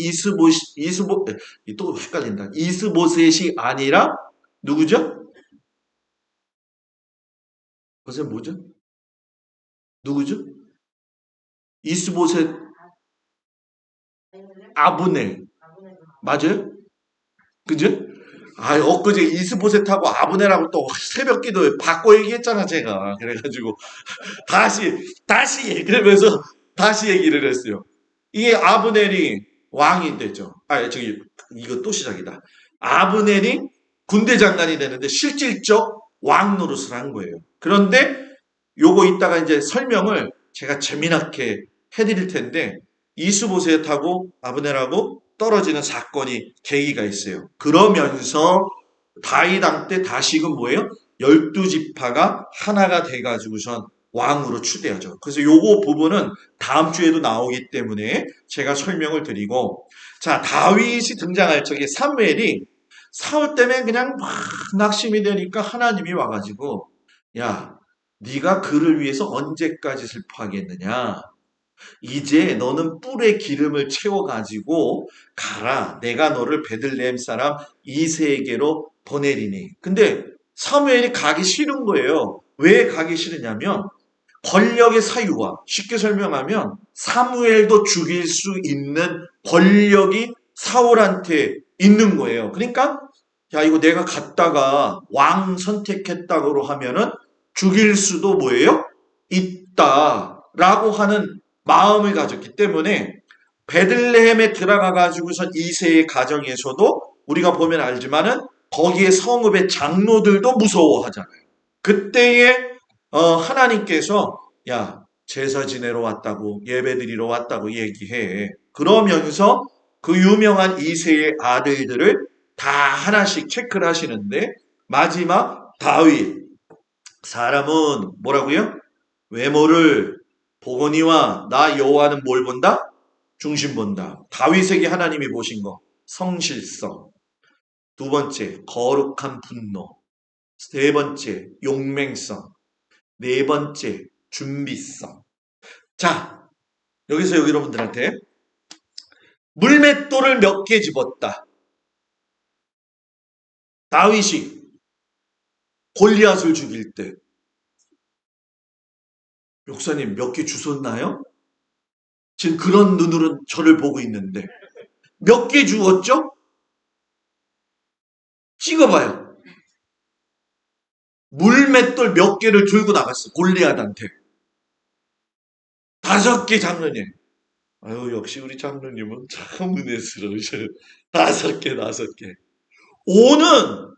또 헷갈린다. 이스보셋이 아니라 누구죠? 그것은 뭐죠? 누구죠? 이스보셋 아브넬 맞아요? 그죠? 아, 엊그제 이스보셋하고 아브넬하고 또 새벽 기도에 바꿔 얘기했잖아, 제가. 그래가지고, 그러면서 다시 얘기를 했어요. 이게 아브넬이 왕이 되죠. 이거 또 시작이다. 아브넬이 군대 장관이 되는데 실질적 왕 노릇을 한 거예요. 그런데 요거 이따가 이제 설명을 제가 재미나게 해드릴 텐데, 이스보셋하고 아브넬하고 떨어지는 사건이 계기가 있어요. 그러면서 다윗왕 때 다시금 뭐예요? 12지파가 하나가 돼가지고선 왕으로 추대하죠. 그래서 요거 부분은 다음 주에도 나오기 때문에 제가 설명을 드리고, 자, 다윗이 등장할 적에 사무엘이 사울 때문에 그냥 막 낙심이 되니까 하나님이 와가지고, 야, 네가 그를 위해서 언제까지 슬퍼하겠느냐? 이제 너는 뿔에 기름을 채워가지고 가라. 내가 너를 베들레헴 사람 이세에게로 보내리니. 근데 사무엘이 가기 싫은 거예요. 왜 가기 싫으냐면 권력의 사유와 쉽게 설명하면 사무엘도 죽일 수 있는 권력이 사울한테 있는 거예요. 그러니까 야 이거 내가 갔다가 왕 선택했다고 하면은 죽일 수도 뭐예요? 있다라고 하는 마음을 가졌기 때문에 베들레헴에 들어가 가지고선 이세의 가정에서도 우리가 보면 알지만은 거기에 성읍의 장로들도 무서워하잖아요. 그때에 하나님께서 야 제사 지내러 왔다고 예배드리러 왔다고 얘기해. 그러면서 그 유명한 이세의 아들들을 다 하나씩 체크를 하시는데 마지막 다윗 사람은 뭐라고요? 외모를 보거니와 나 여호와는 뭘 본다? 중심 본다. 다윗에게 하나님이 보신 거 성실성. 두 번째 거룩한 분노. 세 번째 용맹성. 네 번째 준비성. 자 여기서 여러분들한테 물맷돌을 몇 개 집었다. 다윗이 골리앗을 죽일 때 목사님 몇 개 주웠나요? 지금 그런 눈으로 저를 보고 있는데 몇 개 주었죠? 찍어봐요. 물맷돌 몇 개를 들고 나갔어. 골리앗한테. 5개 장로님. 아유 역시 우리 장로님은 참 은혜스러우셔요. 5개 5개. 5는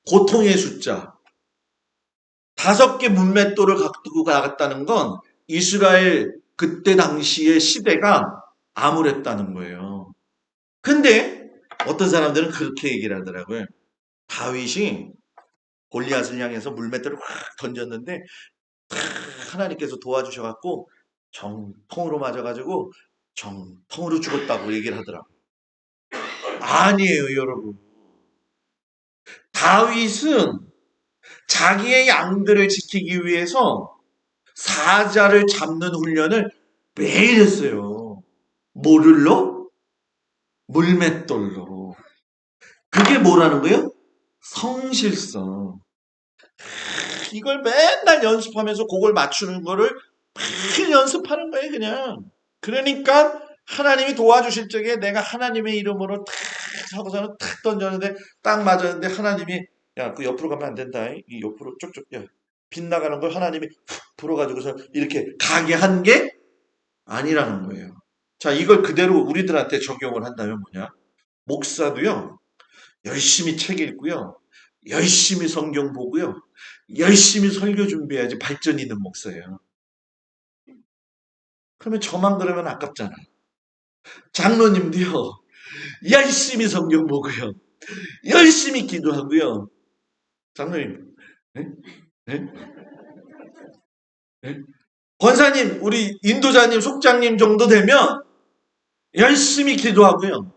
고통의 숫자. 5개 물맷돌을 갖고 나갔다는 건 이스라엘 그때 당시의 시대가 암울했다는 거예요. 근데 어떤 사람들은 그렇게 얘기를 하더라고요. 다윗이 골리앗을 향해서 물맷돌을 확 던졌는데 하나님께서 도와주셔갖고 정통으로 맞아가지고 정통으로 죽었다고 얘기를 하더라고요. 아니에요 여러분. 다윗은 자기의 양들을 지키기 위해서 사자를 잡는 훈련을 매일 했어요. 뭐를로? 물맷돌로. 그게 뭐라는 거예요? 성실성. 이걸 맨날 연습하면서 그걸 맞추는 거를 매일 연습하는 거예요, 그냥. 그러니까 하나님이 도와주실 적에 내가 하나님의 이름으로 탁 하고서는 탁 던졌는데 딱 맞았는데 하나님이 야, 그 옆으로 가면 안 된다. 이 옆으로 쪽쪽 야, 빗나가는 걸 하나님이 훅 불어가지고서 이렇게 가게 한 게 아니라는 거예요. 자, 이걸 그대로 우리들한테 적용을 한다면 뭐냐? 목사도요, 열심히 책 읽고요, 열심히 성경 보고요, 열심히 설교 준비해야지 발전 있는 목사예요. 그러면 저만 그러면 아깝잖아. 장로님도요, 열심히 성경 보고요. 열심히 기도하고요. 장로님, 예? 예? 예? 권사님, 우리 인도자님, 속장님 정도 되면 열심히 기도하고요.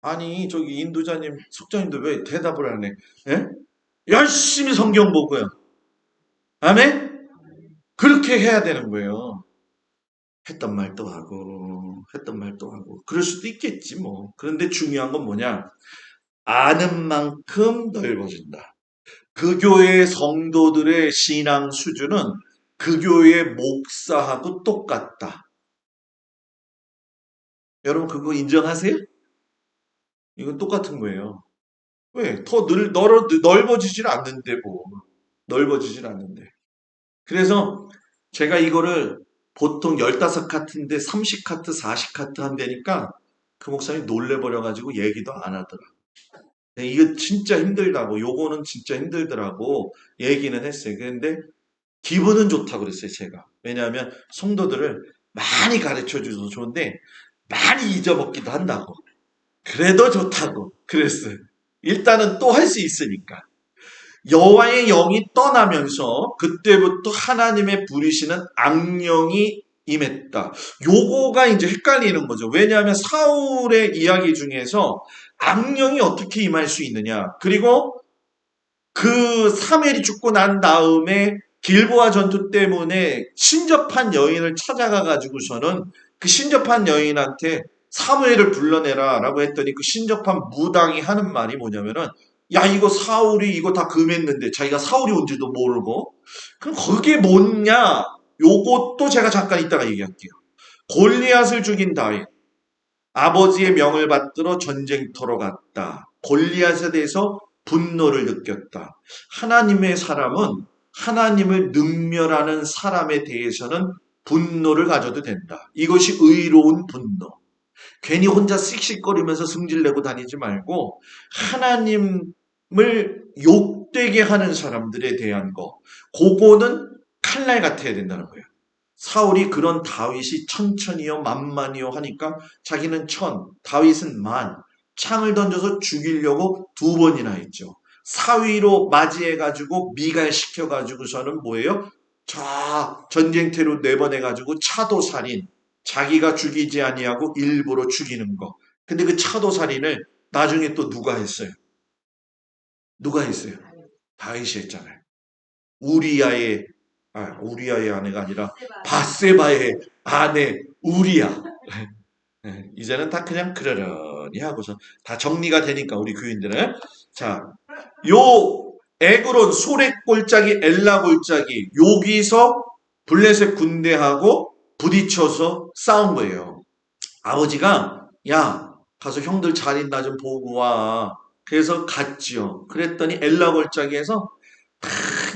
아니, 저기 인도자님, 속장님도 왜 대답을 안 해? 예? 열심히 성경 보고요. 아멘? 그렇게 해야 되는 거예요. 했던 말도 하고, 했던 말도 하고. 그럴 수도 있겠지, 뭐. 그런데 중요한 건 뭐냐? 아는 만큼 넓어진다. 그 교회의 성도들의 신앙 수준은 그 교회의 목사하고 똑같다. 여러분, 그거 인정하세요? 이건 똑같은 거예요. 왜? 넓어지질 않는데, 뭐. 넓어지질 않는데. 그래서 제가 이거를 보통 15카트인데 30카트, 40카트 한다니까 그 목사님이 놀래버려가지고 얘기도 안 하더라. 이거 진짜 힘들다고, 요거는 진짜 힘들더라고 얘기는 했어요. 그런데 기분은 좋다고 그랬어요, 제가. 왜냐하면 성도들을 많이 가르쳐 줘서 좋은데 많이 잊어먹기도 한다고. 그래도 좋다고 그랬어요. 일단은 또 할 수 있으니까. 여호와의 영이 떠나면서 그때부터 하나님의 부리시는 악령이 임했다. 요거가 이제 헷갈리는 거죠. 왜냐하면 사울의 이야기 중에서 악령이 어떻게 임할 수 있느냐. 그리고 그 사무엘이 죽고 난 다음에 길보아 전투 때문에 신접한 여인을 찾아가 가지고서는 그 신접한 여인한테 사무엘을 불러내라 라고 했더니 그 신접한 무당이 하는 말이 뭐냐면은 야 이거 사울이 이거 다 금했는데 자기가 사울이 온지도 모르고 그럼 거기에 뭐냐 요것도 제가 잠깐 이따가 얘기할게요. 골리앗을 죽인 다윗 아버지의 명을 받들어 전쟁터로 갔다. 골리앗에 대해서 분노를 느꼈다. 하나님의 사람은 하나님을 능멸하는 사람에 대해서는 분노를 가져도 된다. 이것이 의로운 분노. 괜히 혼자 씩씩거리면서 승질내고 다니지 말고 하나님을 욕되게 하는 사람들에 대한 거. 그거는 칼날 같아야 된다는 거예요. 사울이 그런 다윗이 천천히요 만만히요 하니까 자기는 천, 다윗은 만, 창을 던져서 죽이려고 2번이나 했죠. 사위로 맞이해가지고 미갈시켜가지고서는 뭐예요? 자 전쟁태로 내보내가지고 차도살인, 자기가 죽이지 아니하고 일부러 죽이는 거. 근데 그 차도살인을 나중에 또 누가 했어요? 누가 했어요? 다윗이 했잖아요. 우리야의 우리야의 아내가 아니라 바세바의 아내 우리야. 이제는 다 그냥 그러려니 하고서 다 정리가 되니까 우리 교인들은 자, 요 에그론 소렉 골짜기 엘라 골짜기 여기서 블레셋 군대하고 부딪혀서 싸운 거예요. 아버지가 야 가서 형들 잘 있나 좀 보고 와. 그래서 갔지요. 그랬더니 엘라 골짜기에서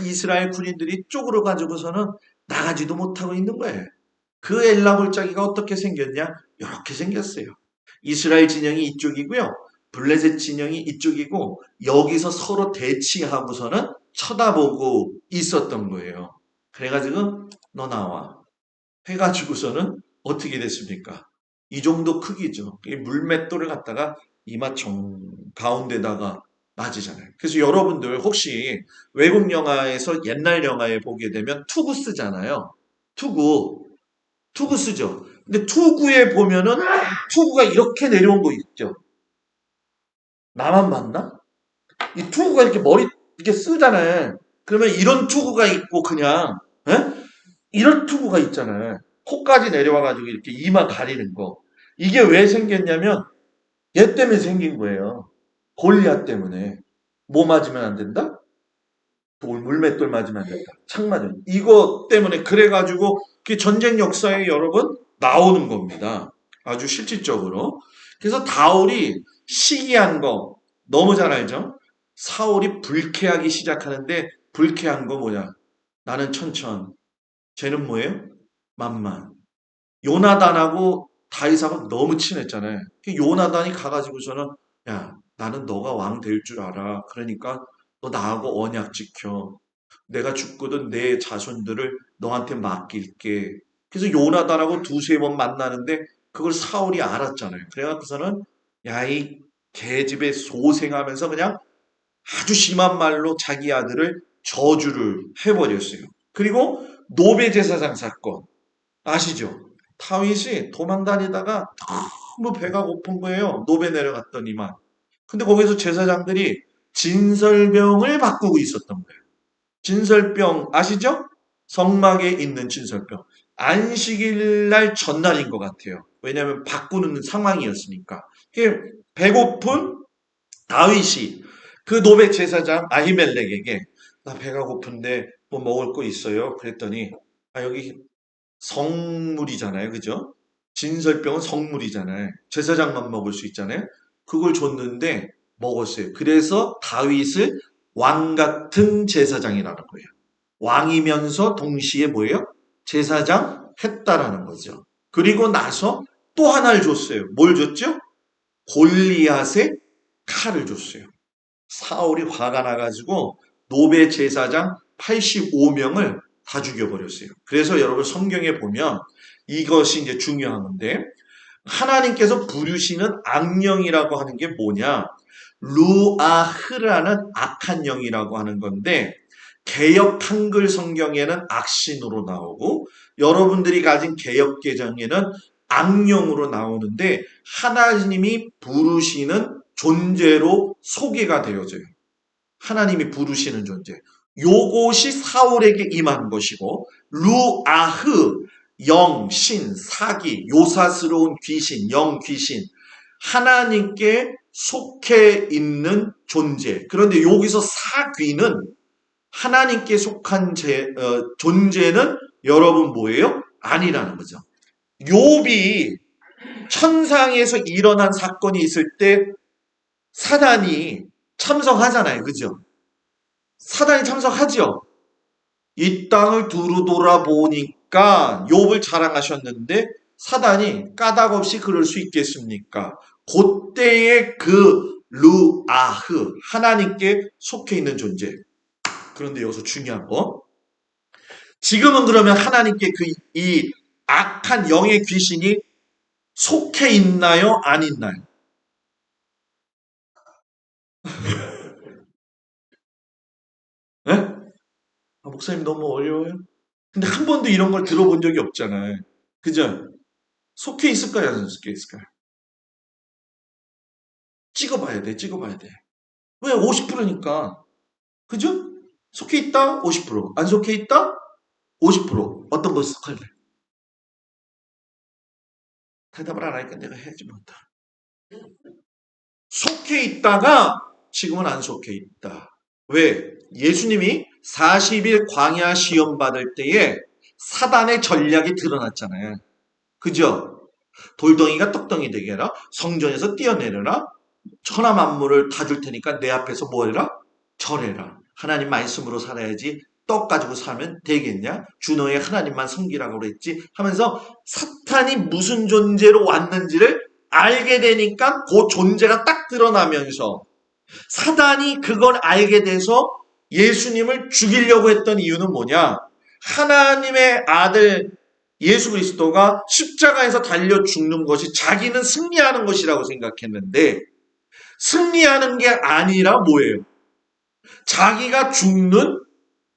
이스라엘 군인들이 쪼그려 가지고서는 나가지도 못하고 있는 거예요. 그 엘라 골짜기가 어떻게 생겼냐? 이렇게 생겼어요. 이스라엘 진영이 이쪽이고요. 블레셋 진영이 이쪽이고 여기서 서로 대치하고서는 쳐다보고 있었던 거예요. 그래가지고 너 나와. 해가지고서는 어떻게 됐습니까? 이 정도 크기죠. 물맷돌을 갖다가 이마총 가운데다가 맞으잖아요. 그래서 여러분들 혹시 외국 영화에서 옛날 영화에 보게 되면 투구 쓰잖아요. 투구, 투구 쓰죠. 근데 투구에 보면은 투구가 이렇게 내려온 거 있죠. 나만 봤나? 이 투구가 이렇게 머리 이렇게 쓰잖아요. 그러면 이런 투구가 있고 그냥 에? 이런 투구가 있잖아요. 코까지 내려와가지고 이렇게 이마 가리는 거. 이게 왜 생겼냐면 얘 때문에 생긴 거예요. 골리앗 때문에. 뭐 맞으면 안 된다? 물맷돌 맞으면 안 된다. 창 맞으면. 이거 때문에 그래가지고 그게 전쟁 역사에 여러분 나오는 겁니다. 아주 실질적으로. 그래서 다울이 시기한 거 너무 잘 알죠? 사울이 불쾌하기 시작하는데 불쾌한 거 뭐냐? 나는 천천. 쟤는 뭐예요? 만만. 요나단하고 다윗하고 너무 친했잖아요. 요나단이 가가지고서는 야 나는 너가 왕 될 줄 알아. 그러니까 너 나하고 언약 지켜. 내가 죽거든 내 자손들을 너한테 맡길게. 그래서 요나단하고 두세 번 만나는데 그걸 사울이 알았잖아요. 그래갖고서는 야, 이 계집애 소생하면서 그냥 아주 심한 말로 자기 아들을 저주를 해버렸어요. 그리고 노베 제사장 사건 아시죠? 다윗이 도망 다니다가 너무 배가 고픈 거예요. 노베 내려갔더니만. 근데 거기서 제사장들이 진설병을 바꾸고 있었던 거예요. 진설병 아시죠? 성막에 있는 진설병. 안식일 날 전날인 것 같아요. 왜냐하면 바꾸는 상황이었으니까. 배고픈 다윗이 그 노백 제사장 아히멜렉에게 나 배가 고픈데 뭐 먹을 거 있어요? 그랬더니 여기 성물이잖아요. 그죠? 진설병은 성물이잖아요. 제사장만 먹을 수 있잖아요. 그걸 줬는데 먹었어요. 그래서 다윗을 왕 같은 제사장이라는 거예요. 왕이면서 동시에 뭐예요? 제사장 했다라는 거죠. 그리고 나서 또 하나를 줬어요. 뭘 줬죠? 골리앗의 칼을 줬어요. 사울이 화가 나가지고 노베 제사장 85명을 다 죽여버렸어요. 그래서 여러분 성경에 보면 이것이 이제 중요한 건데 하나님께서 부르시는 악령이라고 하는 게 뭐냐? 루아흐라는 악한 영이라고 하는 건데 개역 한글 성경에는 악신으로 나오고 여러분들이 가진 개역 개정에는 악령으로 나오는데 하나님이 부르시는 존재로 소개가 되어져요. 하나님이 부르시는 존재. 요것이 사울에게 임한 것이고 루아흐 영, 신, 사기, 요사스러운 귀신, 영, 귀신 하나님께 속해 있는 존재. 그런데 여기서 사귀는 하나님께 속한 존재는 여러분 뭐예요? 아니라는 거죠. 욥이 천상에서 일어난 사건이 있을 때 사단이 참석하잖아요. 그죠? 사단이 참석하죠. 이 땅을 두루 돌아보니까 욥을 자랑하셨는데 사단이 까닭없이 그럴 수 있겠습니까? 그때의 그 루아흐 하나님께 속해 있는 존재. 그런데 여기서 중요한 거 지금은 그러면 하나님께 이 악한 영의 귀신이 속해 있나요? 안 있나요? 네? 목사님 너무 어려워요? 근데 한 번도 이런 걸 들어본 적이 없잖아요. 그죠? 속해 있을까요? 안 속해 있을까요? 찍어봐야 돼, 찍어봐야 돼. 왜? 50%니까. 그죠? 속해 있다? 50%. 안 속해 있다? 50%. 어떤 거 속할래? 대답을 안 하니까 내가 해야지 못다. 속해 있다가 지금은 안 속해 있다. 왜? 예수님이 40일 광야 시험 받을 때에 사단의 전략이 드러났잖아요. 그죠? 돌덩이가 떡덩이 되게 해라. 성전에서 뛰어내려라. 천하 만물을 다 줄 테니까 내 앞에서 뭐 해라? 절해라. 하나님 말씀으로 살아야지 떡 가지고 살면 되겠냐? 주너의 하나님만 섬기라고 그랬지 하면서 사탄이 무슨 존재로 왔는지를 알게 되니까 그 존재가 딱 드러나면서 사단이 그걸 알게 돼서 예수님을 죽이려고 했던 이유는 뭐냐? 하나님의 아들 예수 그리스도가 십자가에서 달려 죽는 것이 자기는 승리하는 것이라고 생각했는데 승리하는 게 아니라 뭐예요? 자기가 죽는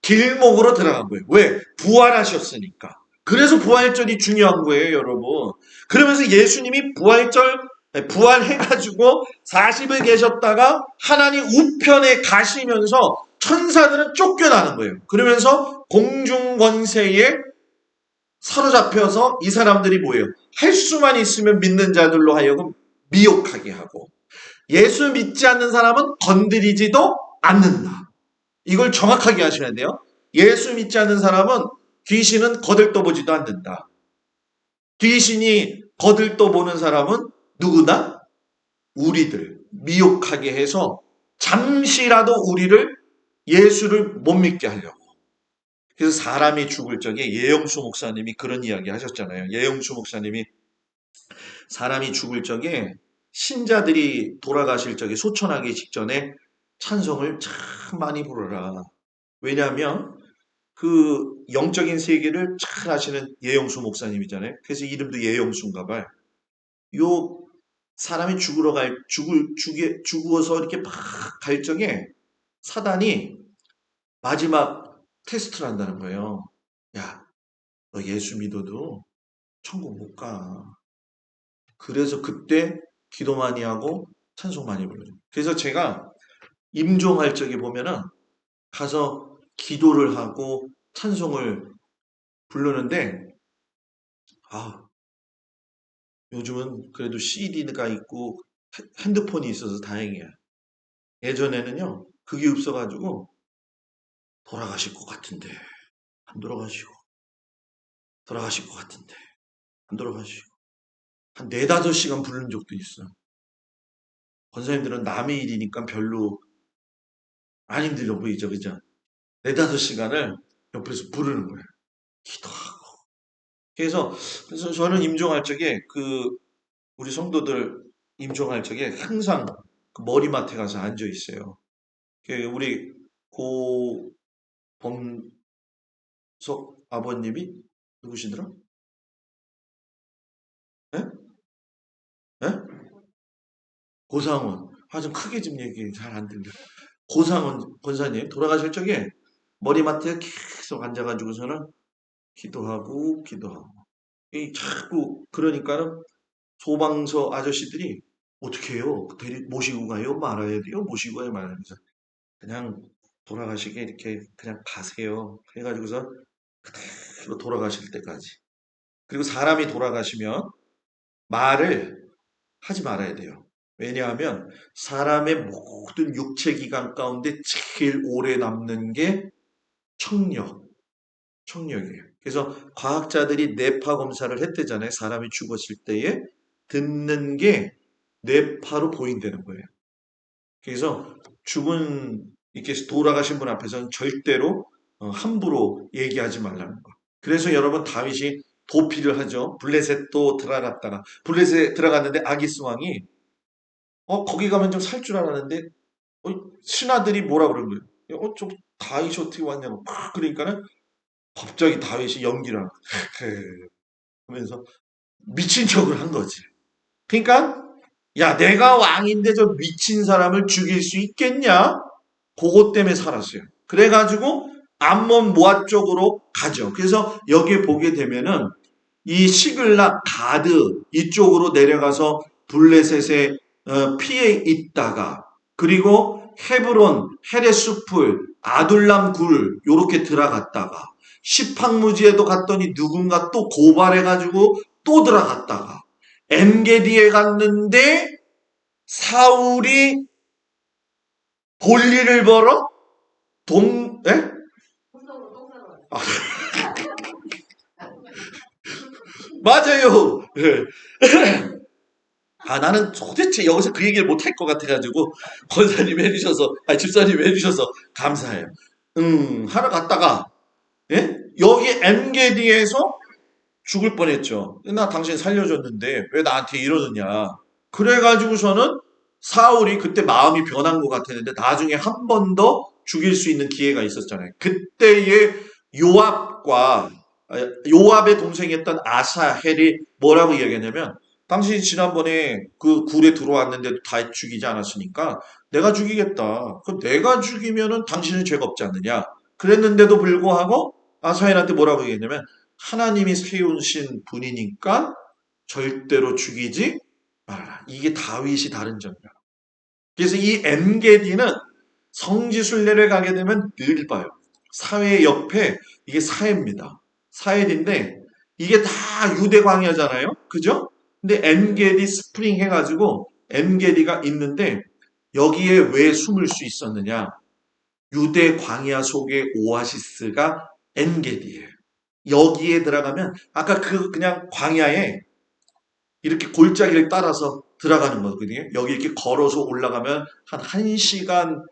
길목으로 들어간 거예요. 왜? 부활하셨으니까. 그래서 부활절이 중요한 거예요, 여러분. 그러면서 예수님이 부활해가지고 40일 계셨다가 하나님 우편에 가시면서 천사들은 쫓겨나는 거예요. 그러면서 공중권세에 사로잡혀서 이 사람들이 뭐예요? 할 수만 있으면 믿는 자들로 하여금 미혹하게 하고 예수 믿지 않는 사람은 건드리지도 않는다. 이걸 정확하게 하셔야 돼요. 예수 믿지 않는 사람은 귀신은 거들떠보지도 않는다. 귀신이 거들떠보는 사람은 누구나 우리들 미혹하게 해서 잠시라도 우리를 예수를 못 믿게 하려고. 그래서 사람이 죽을 적에 예영수 목사님이 그런 이야기 하셨잖아요. 예영수 목사님이 사람이 죽을 적에 신자들이 돌아가실 적에 소천하기 직전에 찬송을 참 많이 부르라. 왜냐하면 그 영적인 세계를 잘 아시는 예영수 목사님이잖아요. 그래서 이름도 예영수인가 봐요. 요 사람이 죽어서 이렇게 막 갈 적에 사단이 마지막 테스트를 한다는 거예요. 야, 너 예수 믿어도 천국 못 가. 그래서 그때 기도 많이 하고 찬송 많이 불러요. 그래서 제가 임종할 적에 보면은 가서 기도를 하고 찬송을 부르는데, 아, 요즘은 그래도 CD가 있고 핸드폰이 있어서 다행이야. 예전에는요, 그게 없어가지고 돌아가실 것 같은데, 안 돌아가시고, 돌아가실 것 같은데, 안 돌아가시고, 한 네다섯 시간 부른 적도 있어. 권사님들은 남의 일이니까 별로 안 힘들어 보이죠, 그죠? 네다섯 시간을 옆에서 부르는 거예요. 기도하고. 그래서 저는 임종할 적에 우리 성도들 임종할 적에 항상 그 머리맡에 가서 앉아 있어요. 우리 고범석 아버님이 누구시더라? 예? 예? 고상원. 좀 크게 좀 얘기해. 잘 안 들려. 고상원 권사님 돌아가실 적에 머리맡에 계속 앉아가지고서는 기도하고. 자꾸 그러니까는 소방서 아저씨들이 어떻게 해요? 모시고 가요? 말아야 돼요? 모시고 가요? 말하면서 그냥 돌아가시게 이렇게 그냥 가세요. 해가지고서 그대로 돌아가실 때까지. 그리고 사람이 돌아가시면 말을 하지 말아야 돼요. 왜냐하면 사람의 모든 육체 기관 가운데 제일 오래 남는 게 청력, 청력이에요. 그래서 과학자들이 뇌파 검사를 했대잖아요. 사람이 죽었을 때에 듣는 게 뇌파로 보인다는 거예요. 그래서 이렇게 돌아가신 분 앞에서는 절대로 함부로 얘기하지 말라는 거. 그래서 여러분 다윗이 도피를 하죠. 블레셋도 들어갔다가 블레셋 들어갔는데 아기스 왕이 거기 가면 좀 살 줄 알았는데 신하들이 뭐라 그런 거예요. 좀 다윗이 어떻게 왔냐고 그러니까는 갑자기 다윗이 연기를 하는 거예요. 하면서 미친 척을 한 거지. 그러니까 야 내가 왕인데 저 미친 사람을 죽일 수 있겠냐? 그것 때문에 살았어요. 그래가지고 암몬 모압 쪽으로 가죠. 그래서 여기에 보게 되면은 이 시글락 가드 이쪽으로 내려가서 블레셋에 피해 있다가 그리고 헤브론, 헤레스풀, 아둘람 굴 요렇게 들어갔다가 시팡무지에도 갔더니 누군가 또 고발해가지고 또 들어갔다가 엔게디에 갔는데 사울이 볼일을 벌어 예? 아, 맞아요. 예. 나는 도대체 여기서 그 얘기를 못 할 것 같아가지고, 권사님 해주셔서, 집사님 해주셔서 감사해요. 하러 갔다가, 예? 여기 엔게디에서 죽을 뻔했죠. 나 당신 살려줬는데, 왜 나한테 이러느냐. 그래가지고서는 사울이 그때 마음이 변한 것 같았는데, 나중에 한 번 더 죽일 수 있는 기회가 있었잖아요. 그때의 요압과, 요압의 동생이었던 아사헬이 뭐라고 이야기했냐면, 당신이 지난번에 그 굴에 들어왔는데도 다 죽이지 않았으니까 내가 죽이겠다. 그럼 내가 죽이면은 당신은 죄가 없지 않느냐. 그랬는데도 불구하고 아사헬한테 뭐라고 얘기했냐면 하나님이 세우신 분이니까 절대로 죽이지 말아라. 이게 다윗이 다른 점이야. 그래서 이 엔게디는 성지순례를 가게 되면 늘 봐요. 사회 옆에 이게 사해입니다. 사해인데 이게 다 유대 광야잖아요. 그죠? 근데 엔게디 스프링 해가지고 엔게디가 있는데 여기에 왜 숨을 수 있었느냐? 유대 광야 속의 오아시스가 엔게디예요. 여기에 들어가면 아까 그냥 광야에 이렇게 골짜기를 따라서 들어가는 거거든요. 여기 이렇게 걸어서 올라가면 한 1시간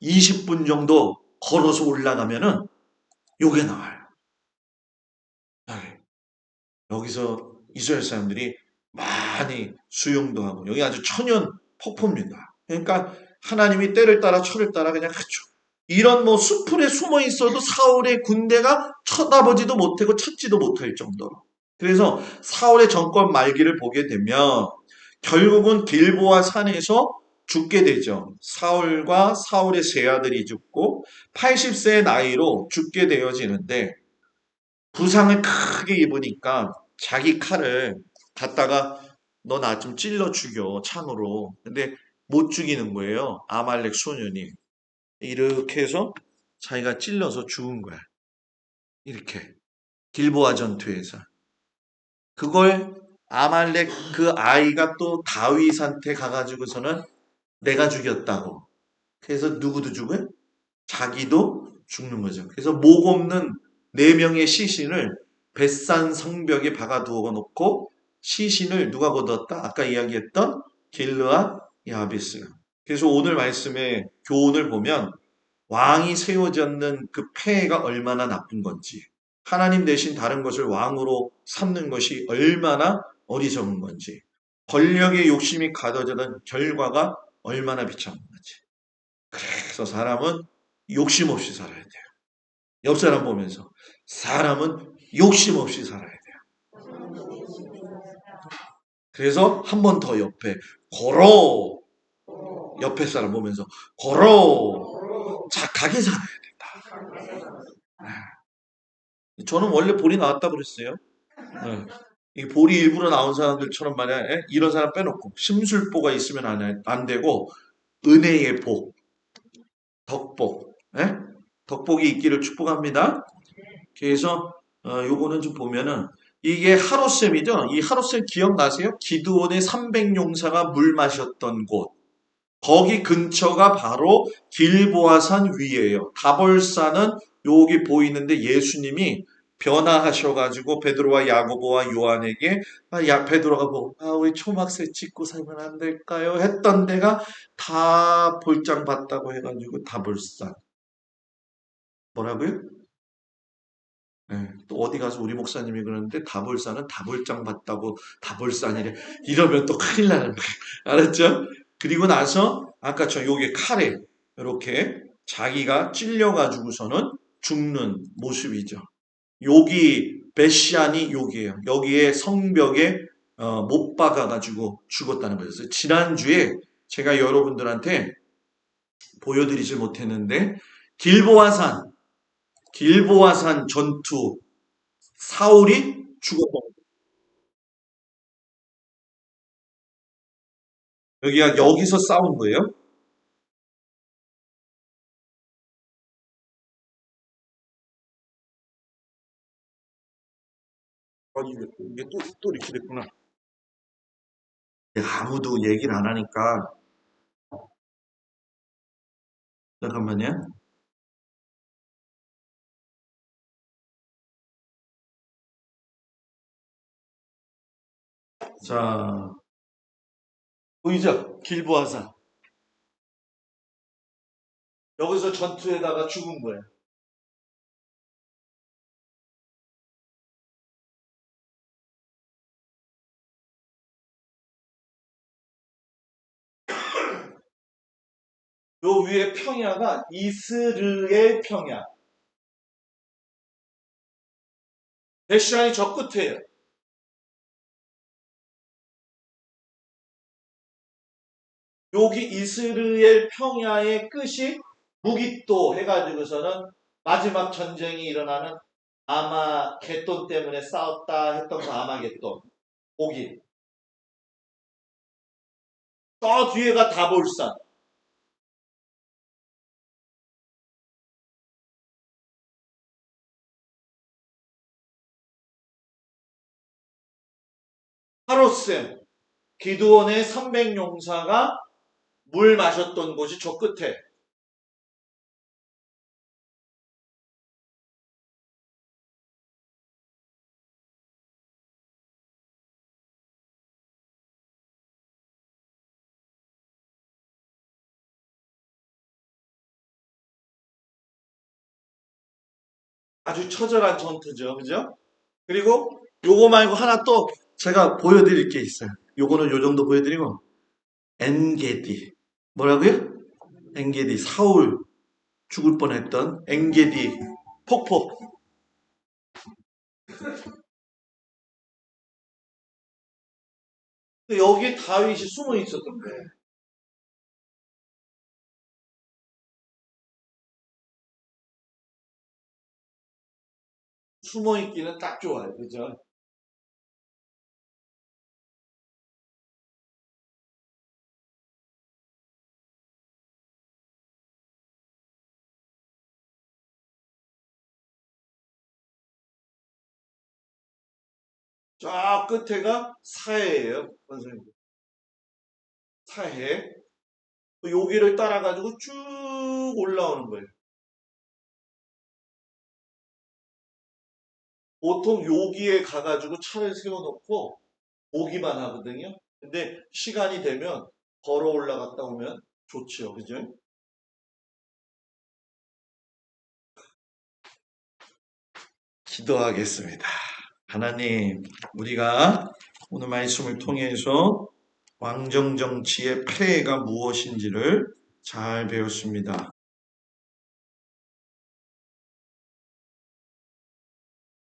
20분 정도 걸어서 올라가면은 요게 나와요. 여기서 이스라엘 사람들이 많이 수용도 하고 여기 아주 천연 폭포입니다. 그러니까 하나님이 때를 따라 철을 따라 그냥 하죠. 이런 뭐 수풀에 숨어 있어도 사울의 군대가 쳐다보지도 못하고 찾지도 못할 정도로. 그래서 사울의 정권 말기를 보게 되면 결국은 길보아 산에서 죽게 되죠. 사울과 사울의 세 아들이 죽고 80세의 나이로 죽게 되어지는데 부상을 크게 입으니까 자기 칼을 갖다가 너 나 좀 찔러 죽여 창으로. 근데 못 죽이는 거예요. 아말렉 소년이. 이렇게 해서 자기가 찔러서 죽은 거야. 이렇게. 길보아 전투에서. 그걸 아말렉 그 아이가 또 다윗한테 가가지고서는 내가 죽였다고. 그래서 누구도 죽어요? 자기도 죽는 거죠. 그래서 목 없는 네 명의 시신을 벳산 성벽에 박아두어 놓고 시신을 누가 거두었다? 아까 이야기했던 길르앗 야베스가. 그래서 오늘 말씀의 교훈을 보면 왕이 세워졌는 그 폐해가 얼마나 나쁜 건지, 하나님 대신 다른 것을 왕으로 삼는 것이 얼마나 어리석은 건지, 권력의 욕심이 가둬지는 결과가 얼마나 비참한 건지. 그래서 사람은 욕심 없이 살아야 돼요. 옆 사람 보면서 사람은 욕심 없이 살아야 돼요. 그래서 한 번 더 옆에 걸어. 옆에 사람 보면서 걸어. 착하게 살아야 된다. 저는 원래 볼이 나왔다 그랬어요. 네. 이 볼이 일부러 나온 사람들처럼 말이야. 이런 사람 빼놓고 심술보가 있으면 안 되고 은혜의 복, 덕복, 덕복이 있기를 축복합니다. 그래서 요거는 좀 보면은 이게 하롯셈이죠. 이 하롯셈 기억나세요? 기드온의 300용사가 물 마셨던 곳. 거기 근처가 바로 길보아산 위에요. 다볼산은 여기 보이는데 예수님이 변화하셔가지고 베드로와 야고보와 요한에게 베드로가 우리 초막새 찍고 살면 안 될까요? 했던 데가 다 볼장 봤다고 해가지고 다볼산. 뭐라고요? 네, 또 어디 가서 우리 목사님이 그러는데 다볼산은 다볼장 봤다고 다볼산이래. 이러면 또 큰일 나는 거예요. 알았죠? 그리고 나서 아까처럼 요게 칼에 이렇게 자기가 찔려가지고서는 죽는 모습이죠. 여기 베시안이 여기에요. 여기에 성벽에 못 박아가지고 죽었다는 거였어요. 지난주에 제가 여러분들한테 보여드리지 못했는데 길보아산 전투 사울이 죽었던 여기가 여기서 싸운 거예요. 아니 이게 또 이렇게 됐구나. 아무도 얘기를 안 하니까 잠깐만요. 자 보이죠? 길보아산 여기서 전투에다가 죽은 거예요. 요 위에 평야가 이스르엘 평야. 베시안이 저 끝에요. 여기 이스라엘 평야의 끝이 무기또 해가지고서는 마지막 전쟁이 일어나는 아마겟돈 때문에 싸웠다 했던 거 아마겟돈. 거기. 저 뒤에가 다볼산. 하롯셈. 기드온의 300용사가 물 마셨던 곳이 저 끝에. 아주 처절한 전투죠. 그죠? 그리고 요거 말고 하나 또 제가 보여드릴 게 있어요. 요거는 요 정도 보여드리고 엔게디. 뭐라고요? 엔게디 사울. 죽을 뻔했던 엔게디 폭포. 근데 여기에 다윗이 숨어 있었던 거예요. 숨어 있기는 딱 좋아요. 그죠? 저 끝에가 사해예요, 선생님. 사해. 여기를 따라가지고 쭉 올라오는 거예요. 보통 여기에 가가지고 차를 세워놓고 오기만 하거든요. 근데 시간이 되면 걸어 올라갔다 오면 좋죠. 그죠? 기도하겠습니다. 하나님, 우리가 오늘 말씀을 통해서 왕정 정치의 폐해가 무엇인지를 잘 배웠습니다.